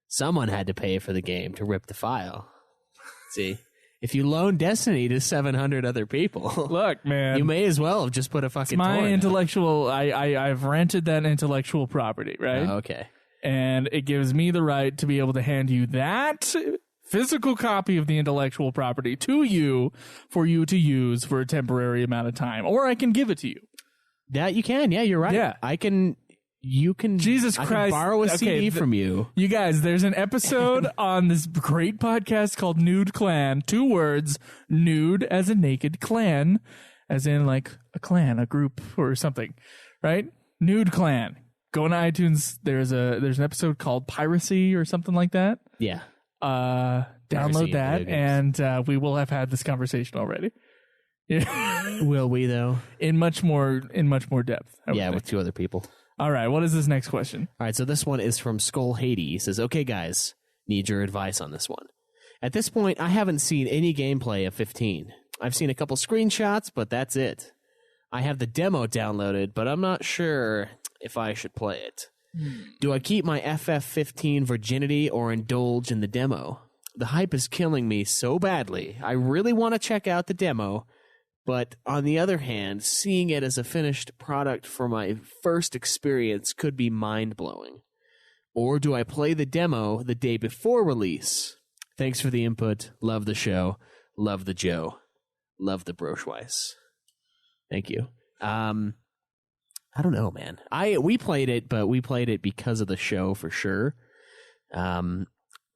Someone had to pay for the game to rip the file. See? If you loan Destiny to 700 other people, look, man, you may as well have just put a fucking. It's my intellectual. I've rented that intellectual property, right? Oh, okay, and it gives me the right to be able to hand you that physical copy of the intellectual property to you for you to use for a temporary amount of time, or I can give it to you. That you can, yeah, you're right. Yeah, I can. You can. Jesus Christ! I can borrow a CD from you. You guys, there's an episode on this great podcast called Nude Clan. 2 words: nude as a naked clan, as in like a clan, a group, or something, right? Nude Clan. Go on iTunes. There's an episode called Piracy or something like that. Yeah. download that, and we will have had this conversation already. Will we though? In much more depth. With 2 other people. All right, what is this next question? All right, so this one is from Skull Haiti. He says, "Okay, guys, need your advice on this one. At this point, I haven't seen any gameplay of 15. I've seen a couple screenshots, but that's it. I have the demo downloaded, but I'm not sure if I should play it. Do I keep my FF15 virginity or indulge in the demo? The hype is killing me so badly. I really want to check out the demo, but on the other hand, seeing it as a finished product for my first experience could be mind-blowing. Or do I play the demo the day before release? Thanks for the input. Love the show. Love the Joe. Love the Broschweiss." Thank you. I don't know, man. We played it, but we played it because of the show for sure.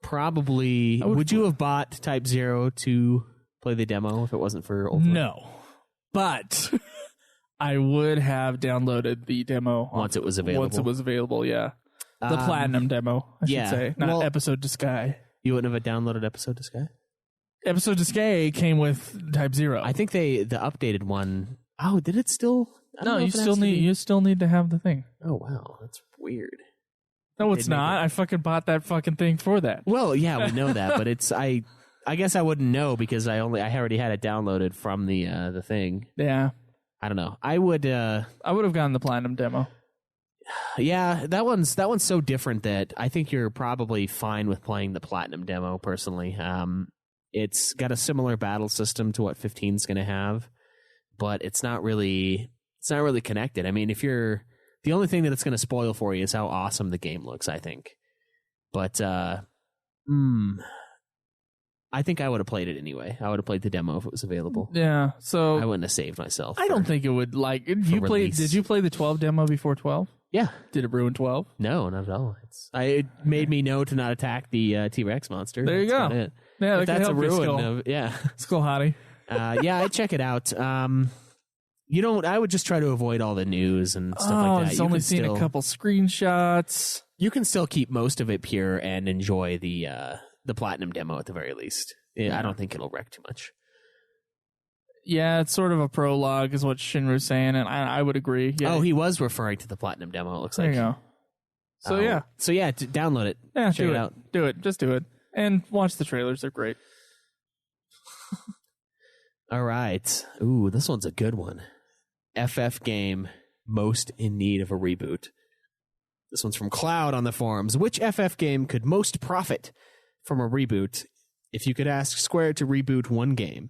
Probably. Would you have bought Type 0 to play the demo if it wasn't for Ultimate? No, but I would have downloaded the demo once it was available. Once it was available, yeah. The platinum demo, I should say, not Episode to Sky. You wouldn't have downloaded Episode to Sky? Episode to Sky came with Type 0. I think the updated one. Oh, did it still? No, you still need to have the thing. Oh wow, that's weird. No, it's not. I fucking bought that fucking thing for that. Well, yeah, we know that, but it's I guess I wouldn't know because I already had it downloaded from the thing. Yeah. I don't know. I would have gotten the platinum demo. Yeah, that one's so different that I think you're probably fine with playing the platinum demo personally. It's got a similar battle system to what 15 is going to have, but it's not really connected. I mean, the only thing that it's going to spoil for you is how awesome the game looks, I think. But I think I would have played it anyway. I would have played the demo if it was available. Yeah, so I wouldn't have saved myself. I don't think it would Did you play the 12 demo before 12? Yeah. Did it ruin 12? No, not at all. It made me know to not attack the T-Rex monster. There you go. It. Yeah, that's a ruin of Skull Hottie. Yeah, I'd check it out. I would just try to avoid all the news and stuff like that. I've only seen a couple screenshots. You can still keep most of it pure and enjoy the platinum demo at the very least. I don't think it'll wreck too much. Yeah, it's sort of a prologue is what Shinru's saying, and I would agree. Yeah. Oh, he was referring to the platinum demo, it looks like. There you go. So yeah, download it. Yeah, check it out. Do it. Just do it. And watch the trailers. They're great. All right. Ooh, this one's a good one. FF game most in need of a reboot. This one's from Cloud on the forums. Which FF game could most profit from a reboot if you could ask Square to reboot one game?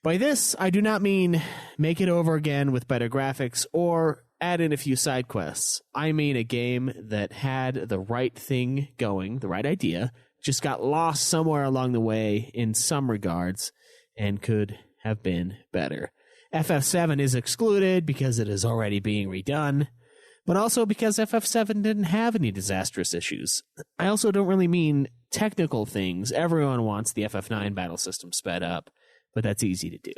By this, I do not mean make it over again with better graphics or add in a few side quests. I mean a game that had the right thing going, the right idea, just got lost somewhere along the way in some regards, and could have been better. FF7 is excluded because it is already being redone, but also because FF7 didn't have any disastrous issues. I also don't really mean technical things. Everyone wants the FF9 battle system sped up, but that's easy to do.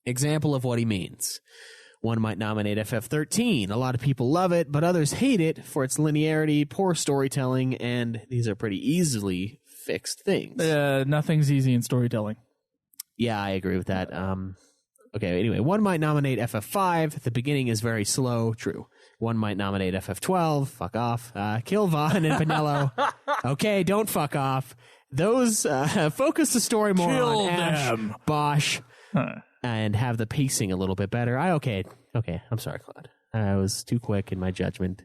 Example of what he means. One might nominate FF13. A lot of people love it, but others hate it for its linearity, poor storytelling, and these are pretty easily fixed things. Nothing's easy in storytelling. Yeah, I agree with that. Okay, anyway, one might nominate FF5. The beginning is very slow. True. One might nominate FF12. Fuck off. Kill Vaughn and Pinello. Okay, don't fuck off. Those focus the story more on Ash, Bosch, and have the pacing a little bit better. Okay, I'm sorry, Claude. I was too quick in my judgment.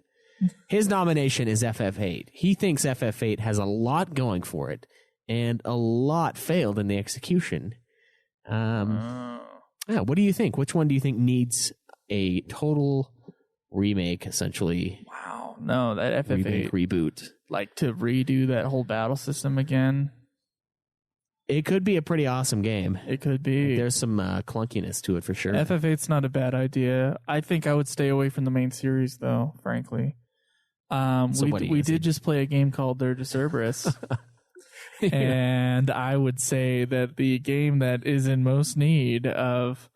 His nomination is FF8. He thinks FF8 has a lot going for it, and a lot failed in the execution. What do you think? Which one do you think needs a total remake, essentially? Wow, no, that FF8 reboot. Like to redo that whole battle system again. It could be a pretty awesome game. It could be. There's some clunkiness to it for sure. FF8's not a bad idea. I think I would stay away from the main series, though, frankly. We did just play a game called Dirge of Cerberus. And I would say that the game that is in most need of...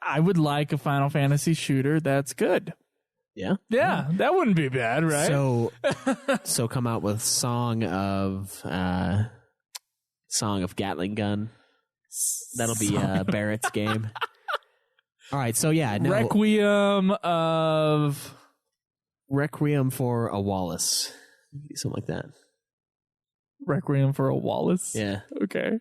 I would like a Final Fantasy shooter that's good. Yeah? Yeah, that wouldn't be bad, right? So come out with Song of Gatling Gun. That'll be Barrett's game. All right, so yeah. No, Requiem for a Wallace. Something like that. Requiem for a Wallace? Yeah. Okay.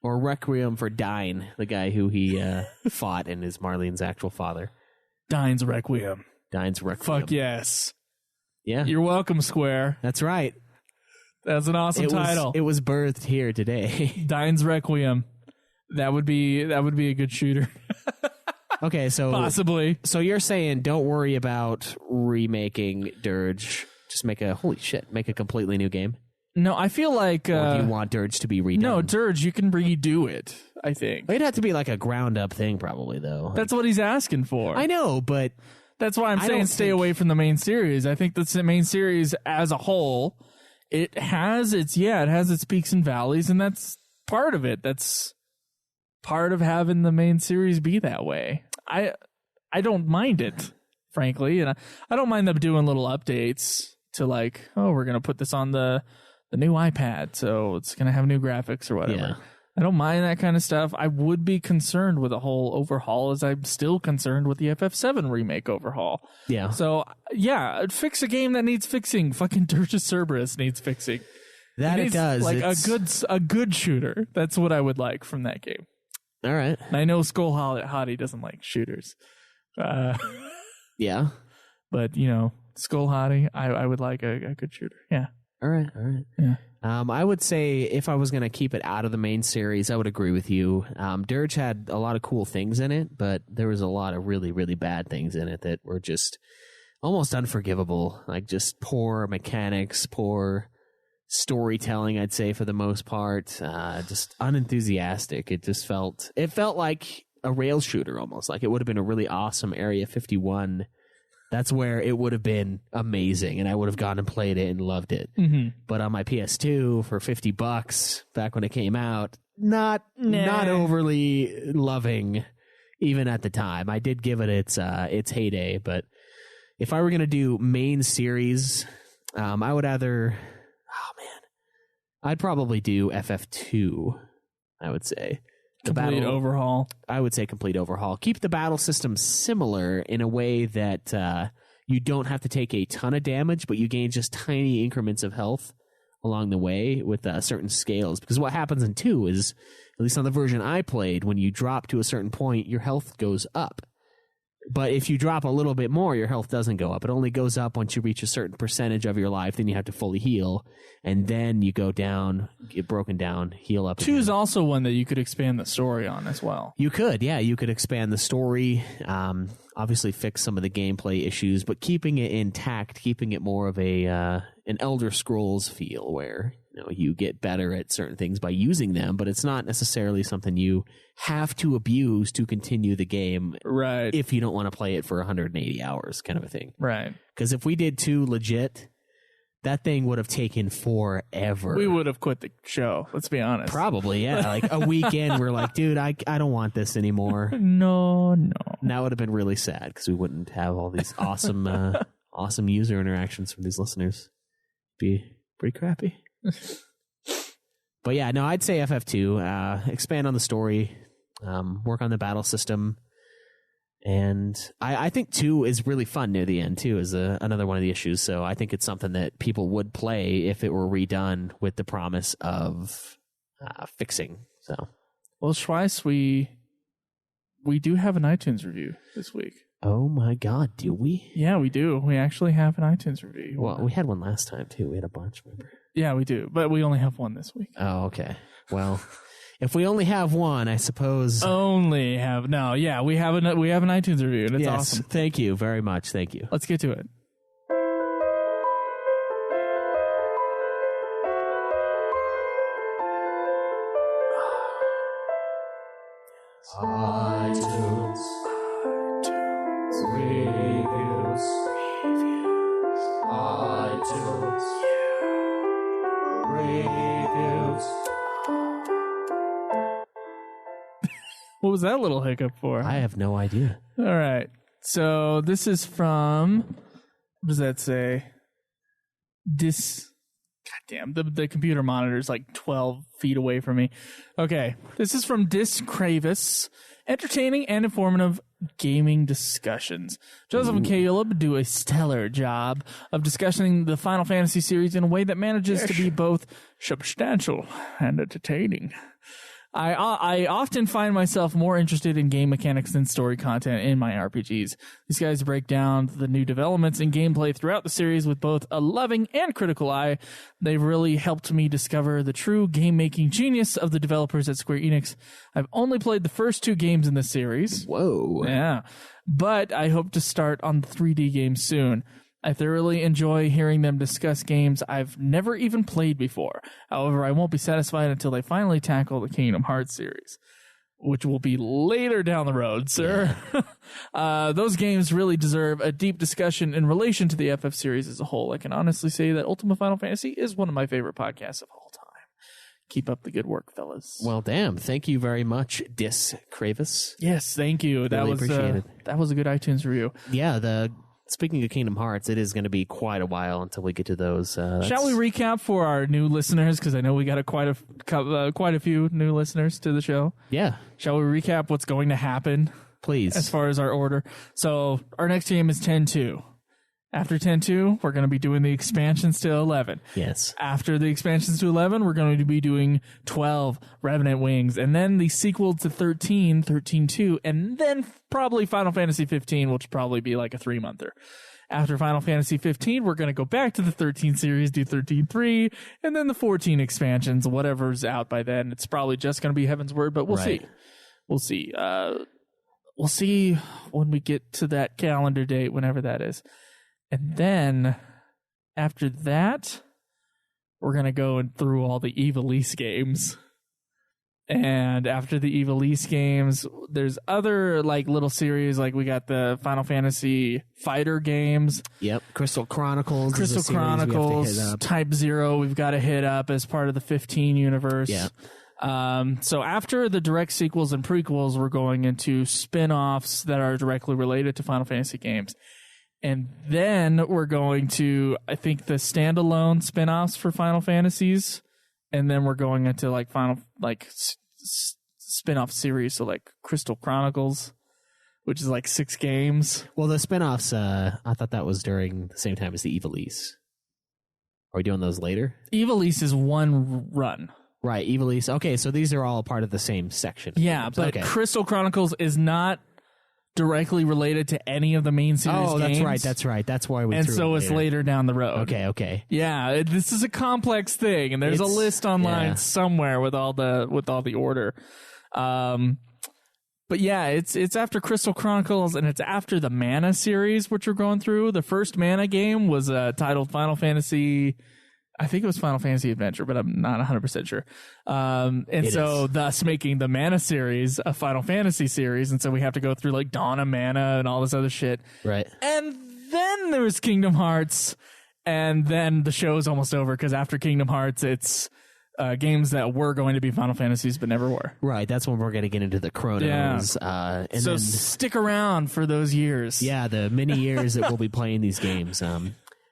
Or Requiem for Dine, the guy who he fought and is Marlene's actual father. Dine's Requiem. Dine's Requiem. Fuck yes. Yeah. You're welcome, Square. That's right. That's an awesome title. It was birthed here today. Dine's Requiem. That would be a good shooter. Okay, so possibly. So you're saying don't worry about remaking Dirge. Just make a completely new game. No, I feel like. Or do you want Dirge to be redone? No, Dirge, you can redo it. I think it'd have to be like a ground up thing, probably though. That's what he's asking for. I know, but that's why I'm saying stay away from the main series. I think that's the main series as a whole. It has its peaks and valleys, and that's part of it. That's part of having the main series be that way. I don't mind it, frankly, and I don't mind them doing little updates to like, oh, we're gonna put this on the new iPad, so it's gonna have new graphics or whatever. Yeah. I don't mind that kind of stuff. I would be concerned with a whole overhaul, as I'm still concerned with the FF7 remake overhaul. Yeah. So yeah, fix a game that needs fixing. Fucking Dirge of Cerberus needs fixing. That it does. Like a good shooter. That's what I would like from that game. All right. And I know Skull Hottie doesn't like shooters. Yeah. But, you know, Skull Hottie, I would like a good shooter. Yeah. All right. Yeah. I would say if I was going to keep it out of the main series, I would agree with you. Dirge had a lot of cool things in it, but there was a lot of really, really bad things in it that were just almost unforgivable. Like just poor mechanics, poor storytelling, I'd say, for the most part. Just unenthusiastic. It felt like a rail shooter almost. Like it would have been a really awesome Area 51. That's where it would have been amazing, and I would have gone and played it and loved it. Mm-hmm. But on my PS2 for $50 back when it came out, not overly loving, even at the time. I did give it its heyday, but if I were going to do main series, I would I'd probably do FF2, I would say. Complete overhaul. I would say complete overhaul. Keep the battle system similar in a way that you don't have to take a ton of damage, but you gain just tiny increments of health along the way with certain scales. Because what happens in 2 is, at least on the version I played, when you drop to a certain point, your health goes up. But if you drop a little bit more, your health doesn't go up. It only goes up once you reach a certain percentage of your life. Then you have to fully heal. And then you go down, get broken down, heal up. 2 is also one that you could expand the story on as well. You could, yeah. You could expand the story, obviously fix some of the gameplay issues, but keeping it intact, keeping it more of an Elder Scrolls feel where you get better at certain things by using them, but it's not necessarily something you have to abuse to continue the game. Right. If you don't want to play it for 180 hours kind of a thing. Right. Because if we did 2 legit, that thing would have taken forever. We would have quit the show, let's be honest. Probably, yeah. Like a weekend, we're like, dude, I don't want this anymore. No. And that would have been really sad because we wouldn't have all these awesome awesome user interactions from these listeners. Be pretty crappy. But yeah, no, I'd say FF2, expand on the story, work on the battle system, and I think 2 is really fun near the end too, is another one of the issues. So I think it's something that people would play if it were redone with the promise of fixing. So, well, Schweiss, we do have an iTunes review this week. Oh my God, do we? Yeah, we do. We actually have an iTunes review. Well, we had one last time too. We had a bunch, remember? Yeah, we do, but we only have one this week. Oh, okay. Well, if we only have one, I suppose. We have an iTunes review, and it's awesome. Thank you very much. Thank you. Let's get to it. iTunes reviews. iTunes reviews. What was that little hiccup for? I have no idea. All right. So this is from, what does that say? Goddamn, the computer monitor is like 12 feet away from me. Okay, this is from Discravis. Entertaining and informative gaming discussions. Joseph and Caleb do a stellar job of discussing the Final Fantasy series in a way that manages to be both substantial and entertaining. I often find myself more interested in game mechanics than story content in my RPGs. These guys break down the new developments in gameplay throughout the series with both a loving and critical eye. They've really helped me discover the true game-making genius of the developers at Square Enix. I've only played the first 2 games in the series. Whoa. Yeah. But I hope to start on the 3D games soon. I thoroughly enjoy hearing them discuss games I've never even played before. However, I won't be satisfied until they finally tackle the Kingdom Hearts series, which will be later down the road, sir. Yeah. Those games really deserve a deep discussion in relation to the FF series as a whole. I can honestly say that Ultimate Final Fantasy is one of my favorite podcasts of all time. Keep up the good work, fellas. Well, damn. Thank you very much, Discravis. Yes, thank you. Really appreciate it. That was a good iTunes review. Yeah, speaking of Kingdom Hearts, it is going to be quite a while until we get to those. Shall we recap for our new listeners? Because I know we got quite a few new listeners to the show. Yeah. Shall we recap what's going to happen? Please. As far as our order. So our next game is 10-2. After 10-2, we're going to be doing the expansions to 11. Yes. After the expansions to 11, we're going to be doing 12, Revenant Wings, and then the sequel to 13, 13-2, and then probably Final Fantasy 15, which will probably be like a 3-monther. After Final Fantasy 15, we're going to go back to the 13 series, do 13-3, and then the 14 expansions, whatever's out by then. It's probably just going to be Heaven's Word, but we'll see. We'll see. We'll see when we get to that calendar date, whenever that is. And then, after that, we're going to go through all the Ivalice games. And after the Ivalice games, there's other like little series, like we got the Final Fantasy Fighter games. Yep, Crystal Chronicles. Type 0 we've got to hit up as part of the 15 universe. Yeah. So after the direct sequels and prequels, we're going into spin-offs that are directly related to Final Fantasy games. And then we're going to, I think, the standalone spin-offs for Final Fantasies. And then we're going into like spin-off series. So like Crystal Chronicles, which is like 6 games. Well, the spin-offs, I thought that was during the same time as the Ivalice. Are we doing those later? Ivalice is one run. Right, Ivalice. Okay, so these are all part of the same section. Yeah, but okay. Crystal Chronicles is not directly related to any of the main series games. Oh, that's right. That's why we and so it's later down the road. Okay. Yeah, this is a complex thing, and there's a list online somewhere with all the order. But yeah, it's after Crystal Chronicles, and it's after the Mana series, which we're going through. The first Mana game was titled Final Fantasy. I think it was Final Fantasy Adventure, but I'm not 100% sure. Thus making the Mana series a Final Fantasy series. And so we have to go through like Dawn of Mana and all this other shit. Right. And then there was Kingdom Hearts. And then the show's almost over because after Kingdom Hearts, it's games that were going to be Final Fantasies but never were. Right. That's when we're going to get into the Chronos. Yeah. So stick around for those years. Yeah, the many years that we'll be playing these games.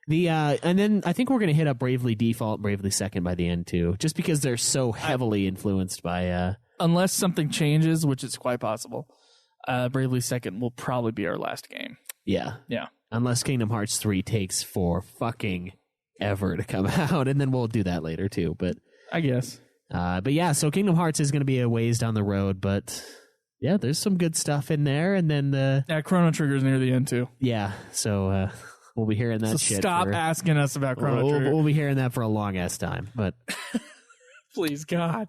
And then I think we're going to hit up Bravely Default, Bravely Second by the end too, just because they're so heavily influenced by. Unless something changes, which is quite possible, Bravely Second will probably be our last game. Yeah. Yeah. Unless Kingdom Hearts 3 takes for fucking ever to come out, and then we'll do that later too. But I guess. But yeah, so Kingdom Hearts is going to be a ways down the road, but yeah, there's some good stuff in there, and then Chrono Trigger's near the end too. Yeah. So. We'll be hearing that shit. Stop asking us about Chrono Trigger. We'll be hearing that for a long ass time. But please, God.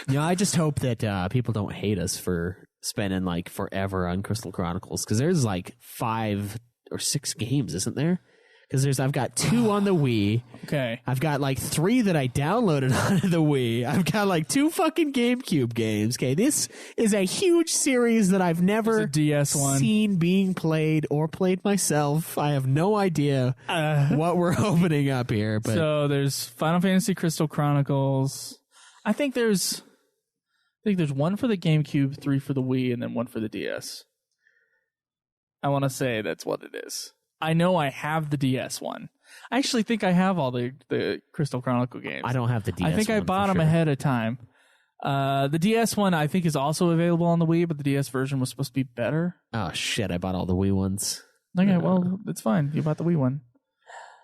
I just hope that people don't hate us for spending like forever on Crystal Chronicles, because there's like 5 or 6 games, isn't there? Because I've got 2 on the Wii. Okay. I've got like 3 that I downloaded onto the Wii. I've got like 2 fucking GameCube games. Okay, this is a huge series that I've never seen being played or played myself. I have no idea what we're opening up here. But so there's Final Fantasy Crystal Chronicles. I think there's 1 for the GameCube, 3 for the Wii, and then 1 for the DS. I want to say that's what it is. I know I have the DS one. I actually think I have all the Crystal Chronicle games. I don't have the DS one. I think I bought them ahead of time. The DS one I think is also available on the Wii, but the DS version was supposed to be better. Oh shit! I bought all the Wii ones. Okay, well it's fine. You bought the Wii one.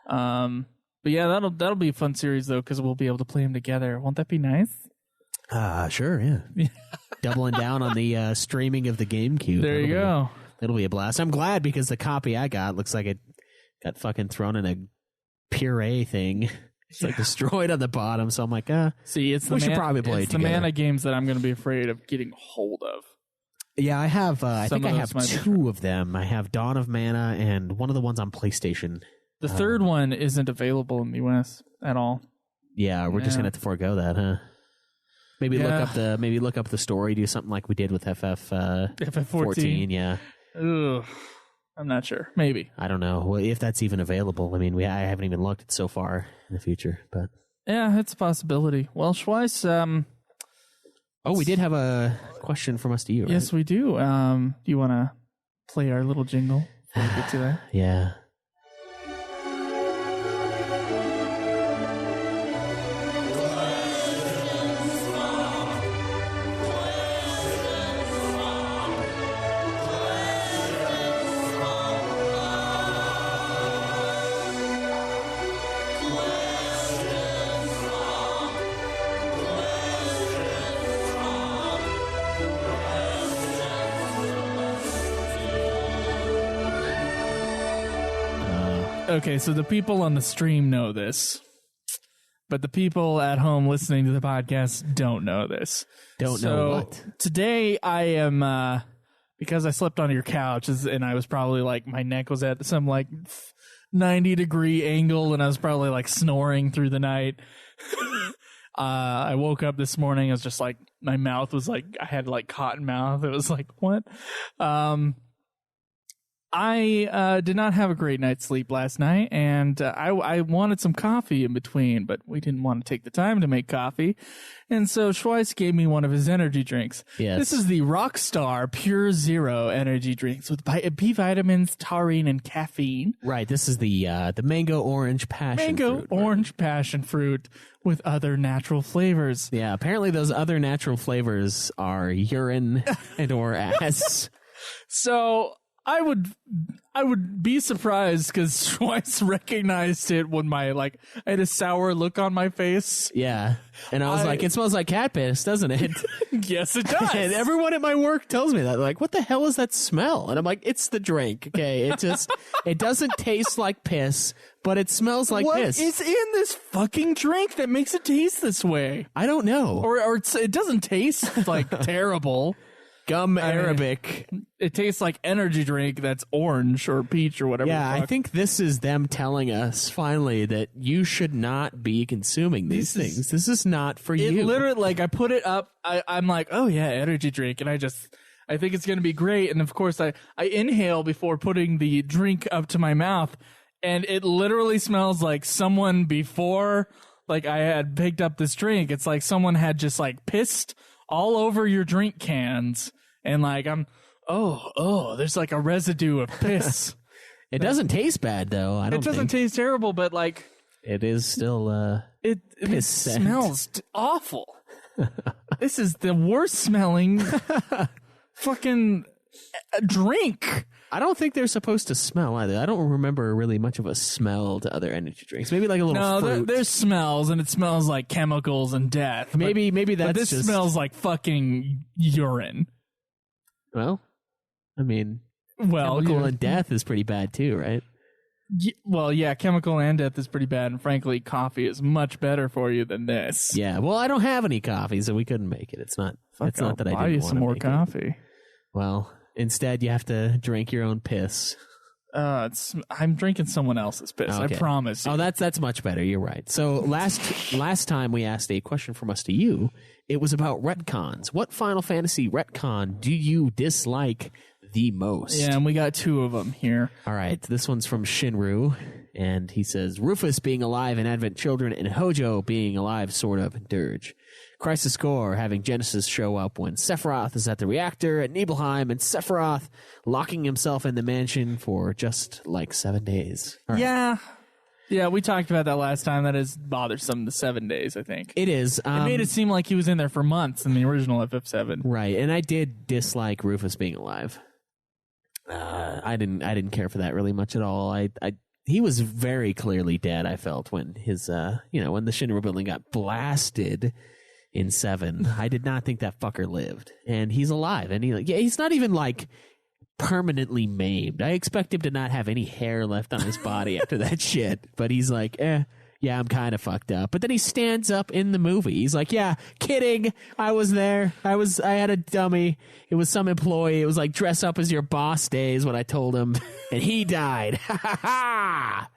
But yeah, that'll be a fun series though because we'll be able to play them together. Won't that be nice? Sure, yeah. Doubling down on the streaming of the GameCube. There you go. It'll be a blast. I'm glad because the copy I got looks like it got fucking thrown in a puree thing. It's like destroyed on the bottom. So I'm like, see, it's we should probably play it together. the mana games that I'm going to be afraid of getting hold of. Yeah, I have. I think I have two be of them. I have Dawn of Mana and one of the ones on PlayStation. The third one isn't available in the US at all. Yeah, we're just gonna have to forego that, huh? Maybe look up the story, do something like we did with FF14. Yeah. Ugh, I'm not sure. Maybe. I don't know if that's even available. I mean, I haven't even looked so far in the future, but yeah, it's a possibility. Well, Schweiss, we did have a question from us to you, right? Yes, we do. Do you want to play our little jingle before we get to that? Yeah. Okay, so the people on the stream know this, but the people at home listening to the podcast don't know this. Don't know what? Today I am, because I slept on your couch and I was probably like, my neck was at some like 90-degree angle and I was probably like snoring through the night. I woke up this morning, I was just like, my mouth was like, I had like cotton mouth. It was like, what? I did not have a great night's sleep last night, and I wanted some coffee in between, but we didn't want to take the time to make coffee. And so Schweiss gave me one of his energy drinks. Yes. This is the Rockstar Pure Zero energy drinks with B vitamins, taurine, and caffeine. Right, this is the mango orange passion fruit. Orange passion fruit with other natural flavors. Yeah, apparently those other natural flavors are urine and or ass. So I would be surprised because Schweiss recognized it when I had a sour look on my face. Yeah. And I was like, it smells like cat piss, doesn't it? Yes, it does. And everyone at my work tells me that. They're like, what the hell is that smell? And I'm like, it's the drink, okay? It doesn't taste like piss, but it smells like piss. What is in this fucking drink that makes it taste this way? I don't know. Or it doesn't taste like terrible. Gum Arabic. It tastes like energy drink that's orange or peach or whatever. Yeah, I think this is them telling us finally that you should not be consuming these things. This is not for you. It literally, I put it up. I'm like, oh yeah, energy drink, and I think it's gonna be great. And of course, I inhale before putting the drink up to my mouth, and it literally smells like someone before, I had picked up this drink. It's like someone had just pissed all over your drink cans. And there's like a residue of piss. It doesn't taste bad though. It doesn't taste terrible, but it is still it smells awful. This is the worst smelling fucking drink. I don't think they're supposed to smell either. I don't remember really much of a smell to other energy drinks. Maybe like a little fruit. There's smells, and it smells like chemicals and death. Maybe that's but this just... smells like fucking urine. Well, I mean, chemical and death is pretty bad too, right? Chemical and death is pretty bad, and frankly, coffee is much better for you than this. Yeah, well, I don't have any coffee, so we couldn't make it. It's not that I didn't want to buy you some more coffee. Well, instead, you have to drink your own piss. I'm drinking someone else's piss. Okay. I promise you. Oh, that's much better. You're right. So last time we asked a question from us to you, it was about retcons. What Final Fantasy retcon do you dislike the most? Yeah, and we got two of them here. All right, this one's from Shinru, and he says, Rufus being alive in Advent Children and Hojo being alive, sort of, in Dirge. Crisis Core having Genesis show up when Sephiroth is at the reactor at Nibelheim, and Sephiroth locking himself in the mansion for just like 7 days. All right. Yeah, we talked about that last time. That is bothersome, the 7 days, I think. It is. It made it seem like he was in there for months in the original FF7. Right, and I did dislike Rufus being alive. I didn't care for that really much at all. He was very clearly dead, I felt, when his when the Shinra building got blasted in 7. I did not think that fucker lived. And he's alive. And he's not even like permanently maimed. I expect him to not have any hair left on his body after that shit. But he's like, yeah, I'm kind of fucked up. But then he stands up in the movie. He's like, yeah, kidding. I was there. I had a dummy. It was some employee. It was like dress up as your boss days when I told him. And he died. Ha ha ha.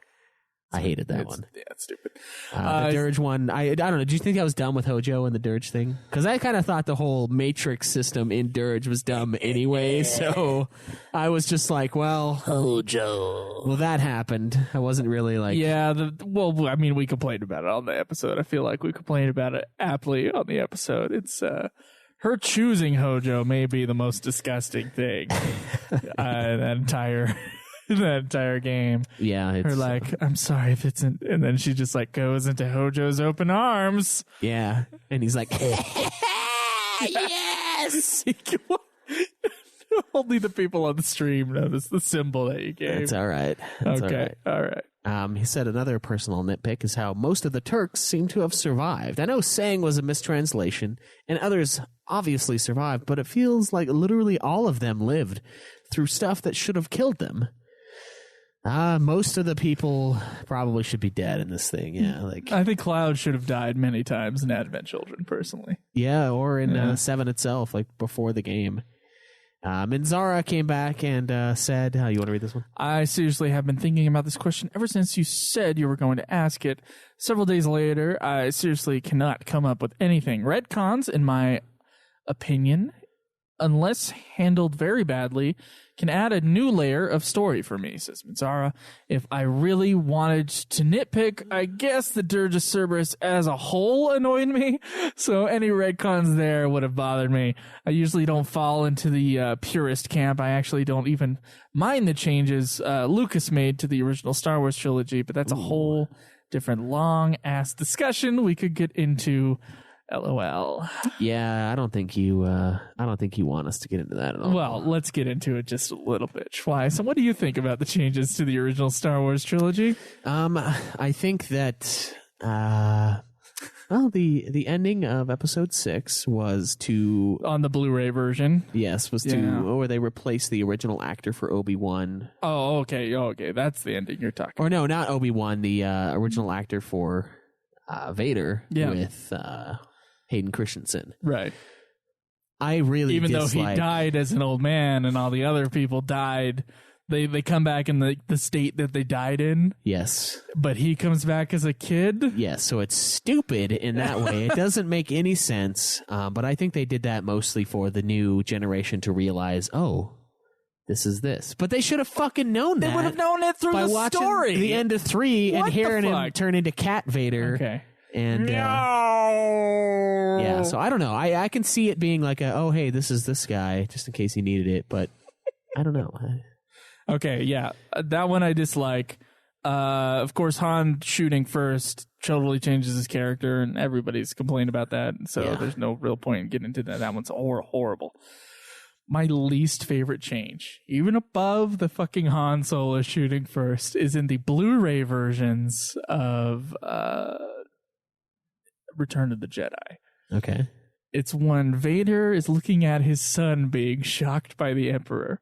I hated that one. Yeah, it's stupid. The Dirge one, I don't know. Do you think I was dumb with Hojo and the Dirge thing? Because I kind of thought the whole Matrix system in Dirge was dumb anyway. So I was just like, well, Hojo. Well, that happened. I wasn't really like... Yeah, we complained about it on the episode. I feel like we complained about it aptly on the episode. It's... her choosing Hojo may be the most disgusting thing that entire game. Yeah, it's her like, I'm sorry if it's in, and then she just like goes into Hojo's open arms. Yeah, and he's like, yes. Only the people on the stream notice the symbol that you gave. That's all right. Okay, all right. He said another personal nitpick is how most of the Turks seem to have survived. I know saying was a mistranslation, and others obviously survived, but it feels like literally all of them lived through stuff that should have killed them. Most of the people probably should be dead in this thing. Yeah, like I think Cloud should have died many times in Advent Children, personally. Yeah, or in 7 itself, like before the game. And Zara came back and said, you want to read this one? I seriously have been thinking about this question ever since you said you were going to ask it. Several days later, I seriously cannot come up with anything. Retcons, in my opinion, unless handled very badly, can add a new layer of story for me, says Mizara. If I really wanted to nitpick, I guess the Dirge of Cerberus as a whole annoyed me, so any retcons there would have bothered me. I usually don't fall into the purist camp. I actually don't even mind the changes Lucas made to the original Star Wars trilogy, but that's a whole different long-ass discussion we could get into. LOL. Yeah, I don't think you want us to get into that at all. Well, let's get into it just a little bit. Why? So what do you think about the changes to the original Star Wars trilogy? I think that the ending of episode 6 was to on the Blu-ray version. Yes, was to where they replaced the original actor for Obi-Wan. Oh, okay. That's the ending you're talking about. Or no, not Obi-Wan, the original actor for Vader with Hayden Christensen. Right. I really Even though he died as an old man and all the other people died, they come back in the state that they died in. Yes. But he comes back as a kid? Yes, so it's stupid in that way. It doesn't make any sense, but I think they did that mostly for the new generation to realize, this is this. But they should have fucking known that. They would have known it through by the watching story. The end of 3 and hearing him turn into Cat Vader. Okay. And yeah, so I don't know. I can see it being like hey, this is this guy, just in case he needed it, but I don't know. Okay, yeah. That one I dislike. Of course, Han shooting first totally changes his character, and everybody's complained about that, so there's no real point in getting into that. That one's horrible. My least favorite change, even above the fucking Han Solo shooting first, is in the Blu-ray versions of Return of the Jedi. Okay. It's when Vader is looking at his son being shocked by the Emperor.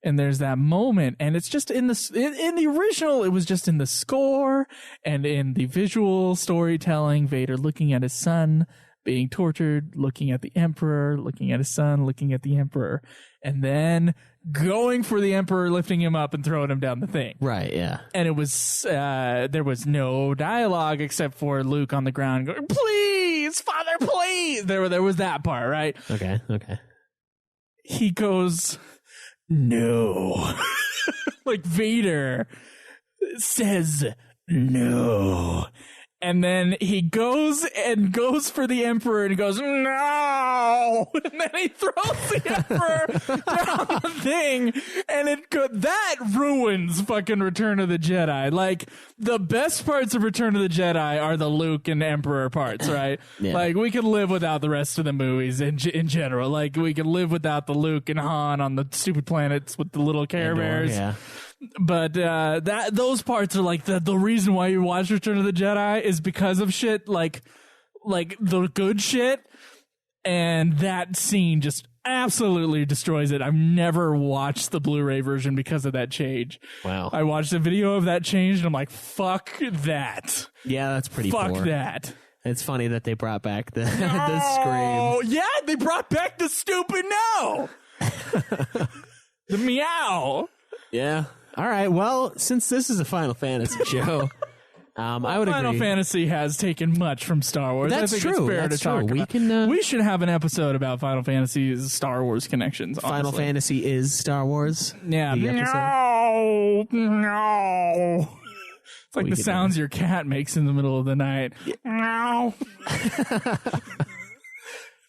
And there's that moment, and it's just in the original, it was just in the score and in the visual storytelling, Vader looking at his son being tortured, looking at the Emperor, looking at his son, looking at the Emperor, and then going for the Emperor, lifting him up and throwing him down the thing. Right, yeah. And it was, there was no dialogue except for Luke on the ground going, please, Father, please. There was that part, right? Okay. He goes, no. Like Vader says no. And then he goes for the Emperor and he goes, no! And then he throws the Emperor down the thing. And that ruins fucking Return of the Jedi. Like, the best parts of Return of the Jedi are the Luke and Emperor parts, right? Yeah. Like, we could live without the rest of the movies in general. Like, we could live without the Luke and Han on the stupid planets with the little Care Bears. Yeah. But those parts are like the reason why you watch Return of the Jedi is because of shit like the good shit, and that scene just absolutely destroys it. I've never watched the Blu-ray version because of that change. Wow. I watched a video of that change and I'm like, fuck that. Yeah, that's pretty Fuck poor. that. It's funny that they brought back the scream. Oh, yeah, they brought back the stupid no. The meow. Yeah. All right. Well, since this is a Final Fantasy show, I would Final agree. Fantasy has taken much from Star Wars. That's I think true. It's fair That's to talk true. We about. can. We should have an episode about Final Fantasy's Star Wars connections. Final honestly. Fantasy is Star Wars. Yeah. The episode? No. It's like We the could sounds your cat makes in the middle of the night. No.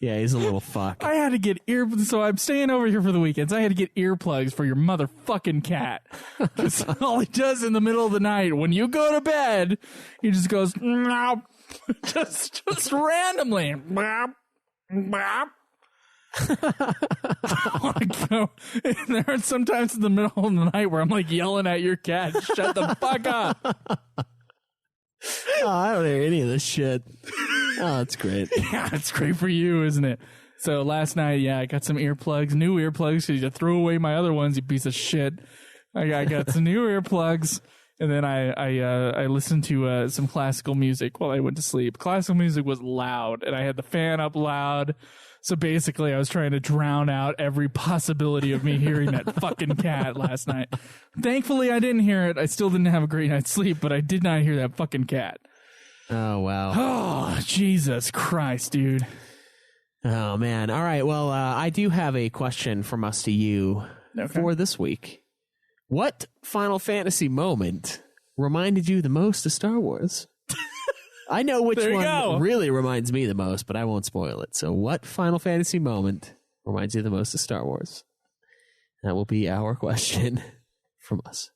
Yeah, he's a little fuck. I had to get so I'm staying over here for the weekends. I had to get earplugs for your motherfucking cat. That's all he does in the middle of the night. When you go to bed, he just goes, no. just randomly. Bop, bop. I want to go. And there are sometimes in the middle of the night where I'm like yelling at your cat, shut the fuck up. Oh, I don't hear any of this shit. Oh, that's great. Yeah, it's great for you, isn't it? So last night, yeah, I got some earplugs, new earplugs, because you threw away my other ones, you piece of shit. I got some new earplugs, and then I listened to some classical music while I went to sleep. Classical music was loud, and I had the fan up loud. So basically, I was trying to drown out every possibility of me hearing that fucking cat last night. Thankfully, I didn't hear it. I still didn't have a great night's sleep, but I did not hear that fucking cat. Oh, wow. Oh, Jesus Christ, dude. Oh, man. All right. Well, I do have a question from us to you for this week. What Final Fantasy moment reminded you the most of Star Wars? I know which one really reminds me the most, but I won't spoil it. So what Final Fantasy moment reminds you the most of Star Wars? That will be our question from us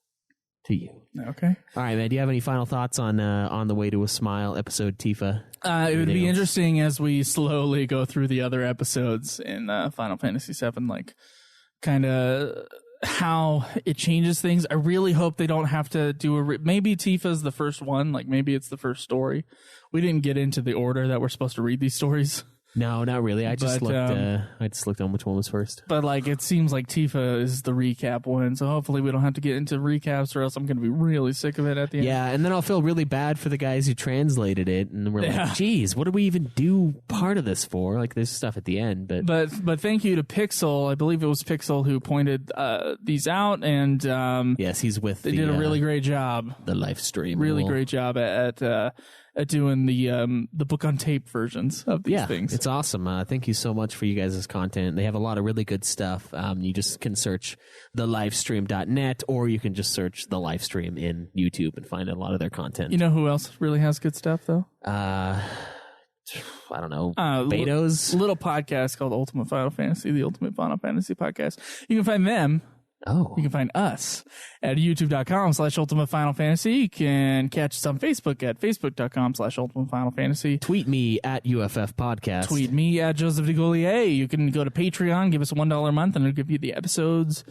to you. Okay. All right, man. Do you have any final thoughts on the Way to a Smile episode, Tifa? It would be interesting as we slowly go through the other episodes in Final Fantasy VII, like kind of how it changes things. I really hope they don't have to do maybe Tifa's the first one, like maybe it's the first story. We didn't get into the order that we're supposed to read these stories. No, not really. I just looked on which one was first. But like, it seems like Tifa is the recap one, so hopefully we don't have to get into recaps, or else I'm going to be really sick of it at the end. Yeah, and then I'll feel really bad for the guys who translated it, and we're like, geez, what do we even do part of this for? Like, there's stuff at the end, but thank you to Pixel. I believe it was Pixel who pointed these out, and yes, he's with. They did a really great job. The live stream, really great job at doing the book on tape versions of these things. It's awesome. Thank you so much for you guys' content. They have a lot of really good stuff. You just can search thelivestream.net, or you can just search the live stream in YouTube and find a lot of their content. You know who else really has good stuff though? I don't know. Beto's little podcast called Ultimate Final Fantasy, the Ultimate Final Fantasy podcast. You can find them. Oh. You can find us at youtube.com/Ultimate Final Fantasy. You can catch us on Facebook at facebook.com/Ultimate Final Fantasy. Tweet me at UFF Podcast. Tweet me at Joseph DeGolier. You can go to Patreon, give us $1 a month, and it'll give you the episodes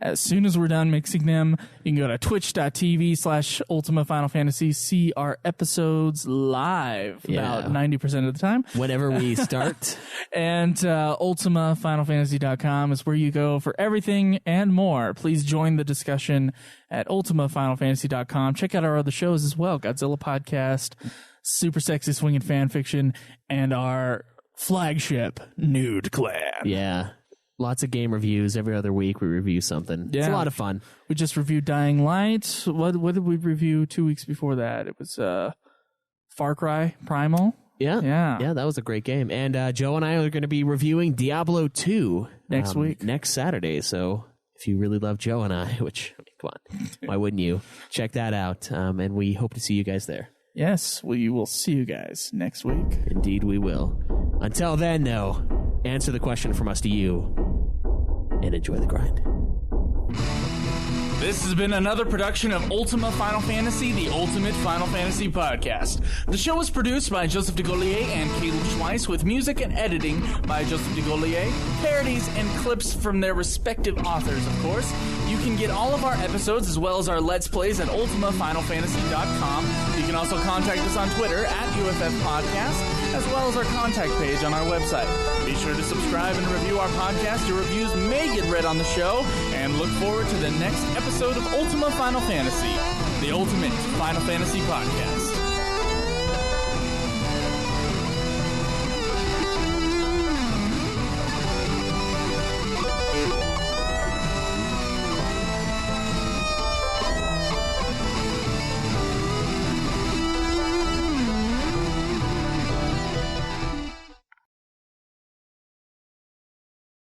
as soon as we're done mixing them. You can go to twitch.tv/Ultimate Final Fantasy. See our episodes live about 90% of the time. Whenever we start. And UltimaFinalFantasy.com is where you go for everything and more. Please join the discussion at UltimaFinalFantasy.com. Check out our other shows as well. Godzilla Podcast, Super Sexy Swinging Fan Fiction, and our flagship, Nude Clan. Yeah. Lots of game reviews. Every other week we review something. Yeah. It's a lot of fun. We just reviewed Dying Light. What did we review 2 weeks before that? It was Far Cry Primal. Yeah, that was a great game. And Joe and I are going to be reviewing Diablo 2 next week, next Saturday. So if you really love Joe and I, which, I mean, come on, why wouldn't you? Check that out. And we hope to see you guys there. Yes, we will see you guys next week. Indeed we will. Until then, though, answer the question from us to you and enjoy the grind. This has been another production of Ultima Final Fantasy, the Ultimate Final Fantasy Podcast. The show is produced by Joseph DeGolier and Caleb Schweiss, with music and editing by Joseph DeGolier, parodies and clips from their respective authors, of course. You can get all of our episodes as well as our Let's Plays at ultimafinalfantasy.com. You can also contact us on Twitter at UFF Podcast, as well as our contact page on our website. Be sure to subscribe and review our podcast. Your reviews may get read on the show, and look forward to the next episode of Ultima Final Fantasy, the Ultimate Final Fantasy Podcast.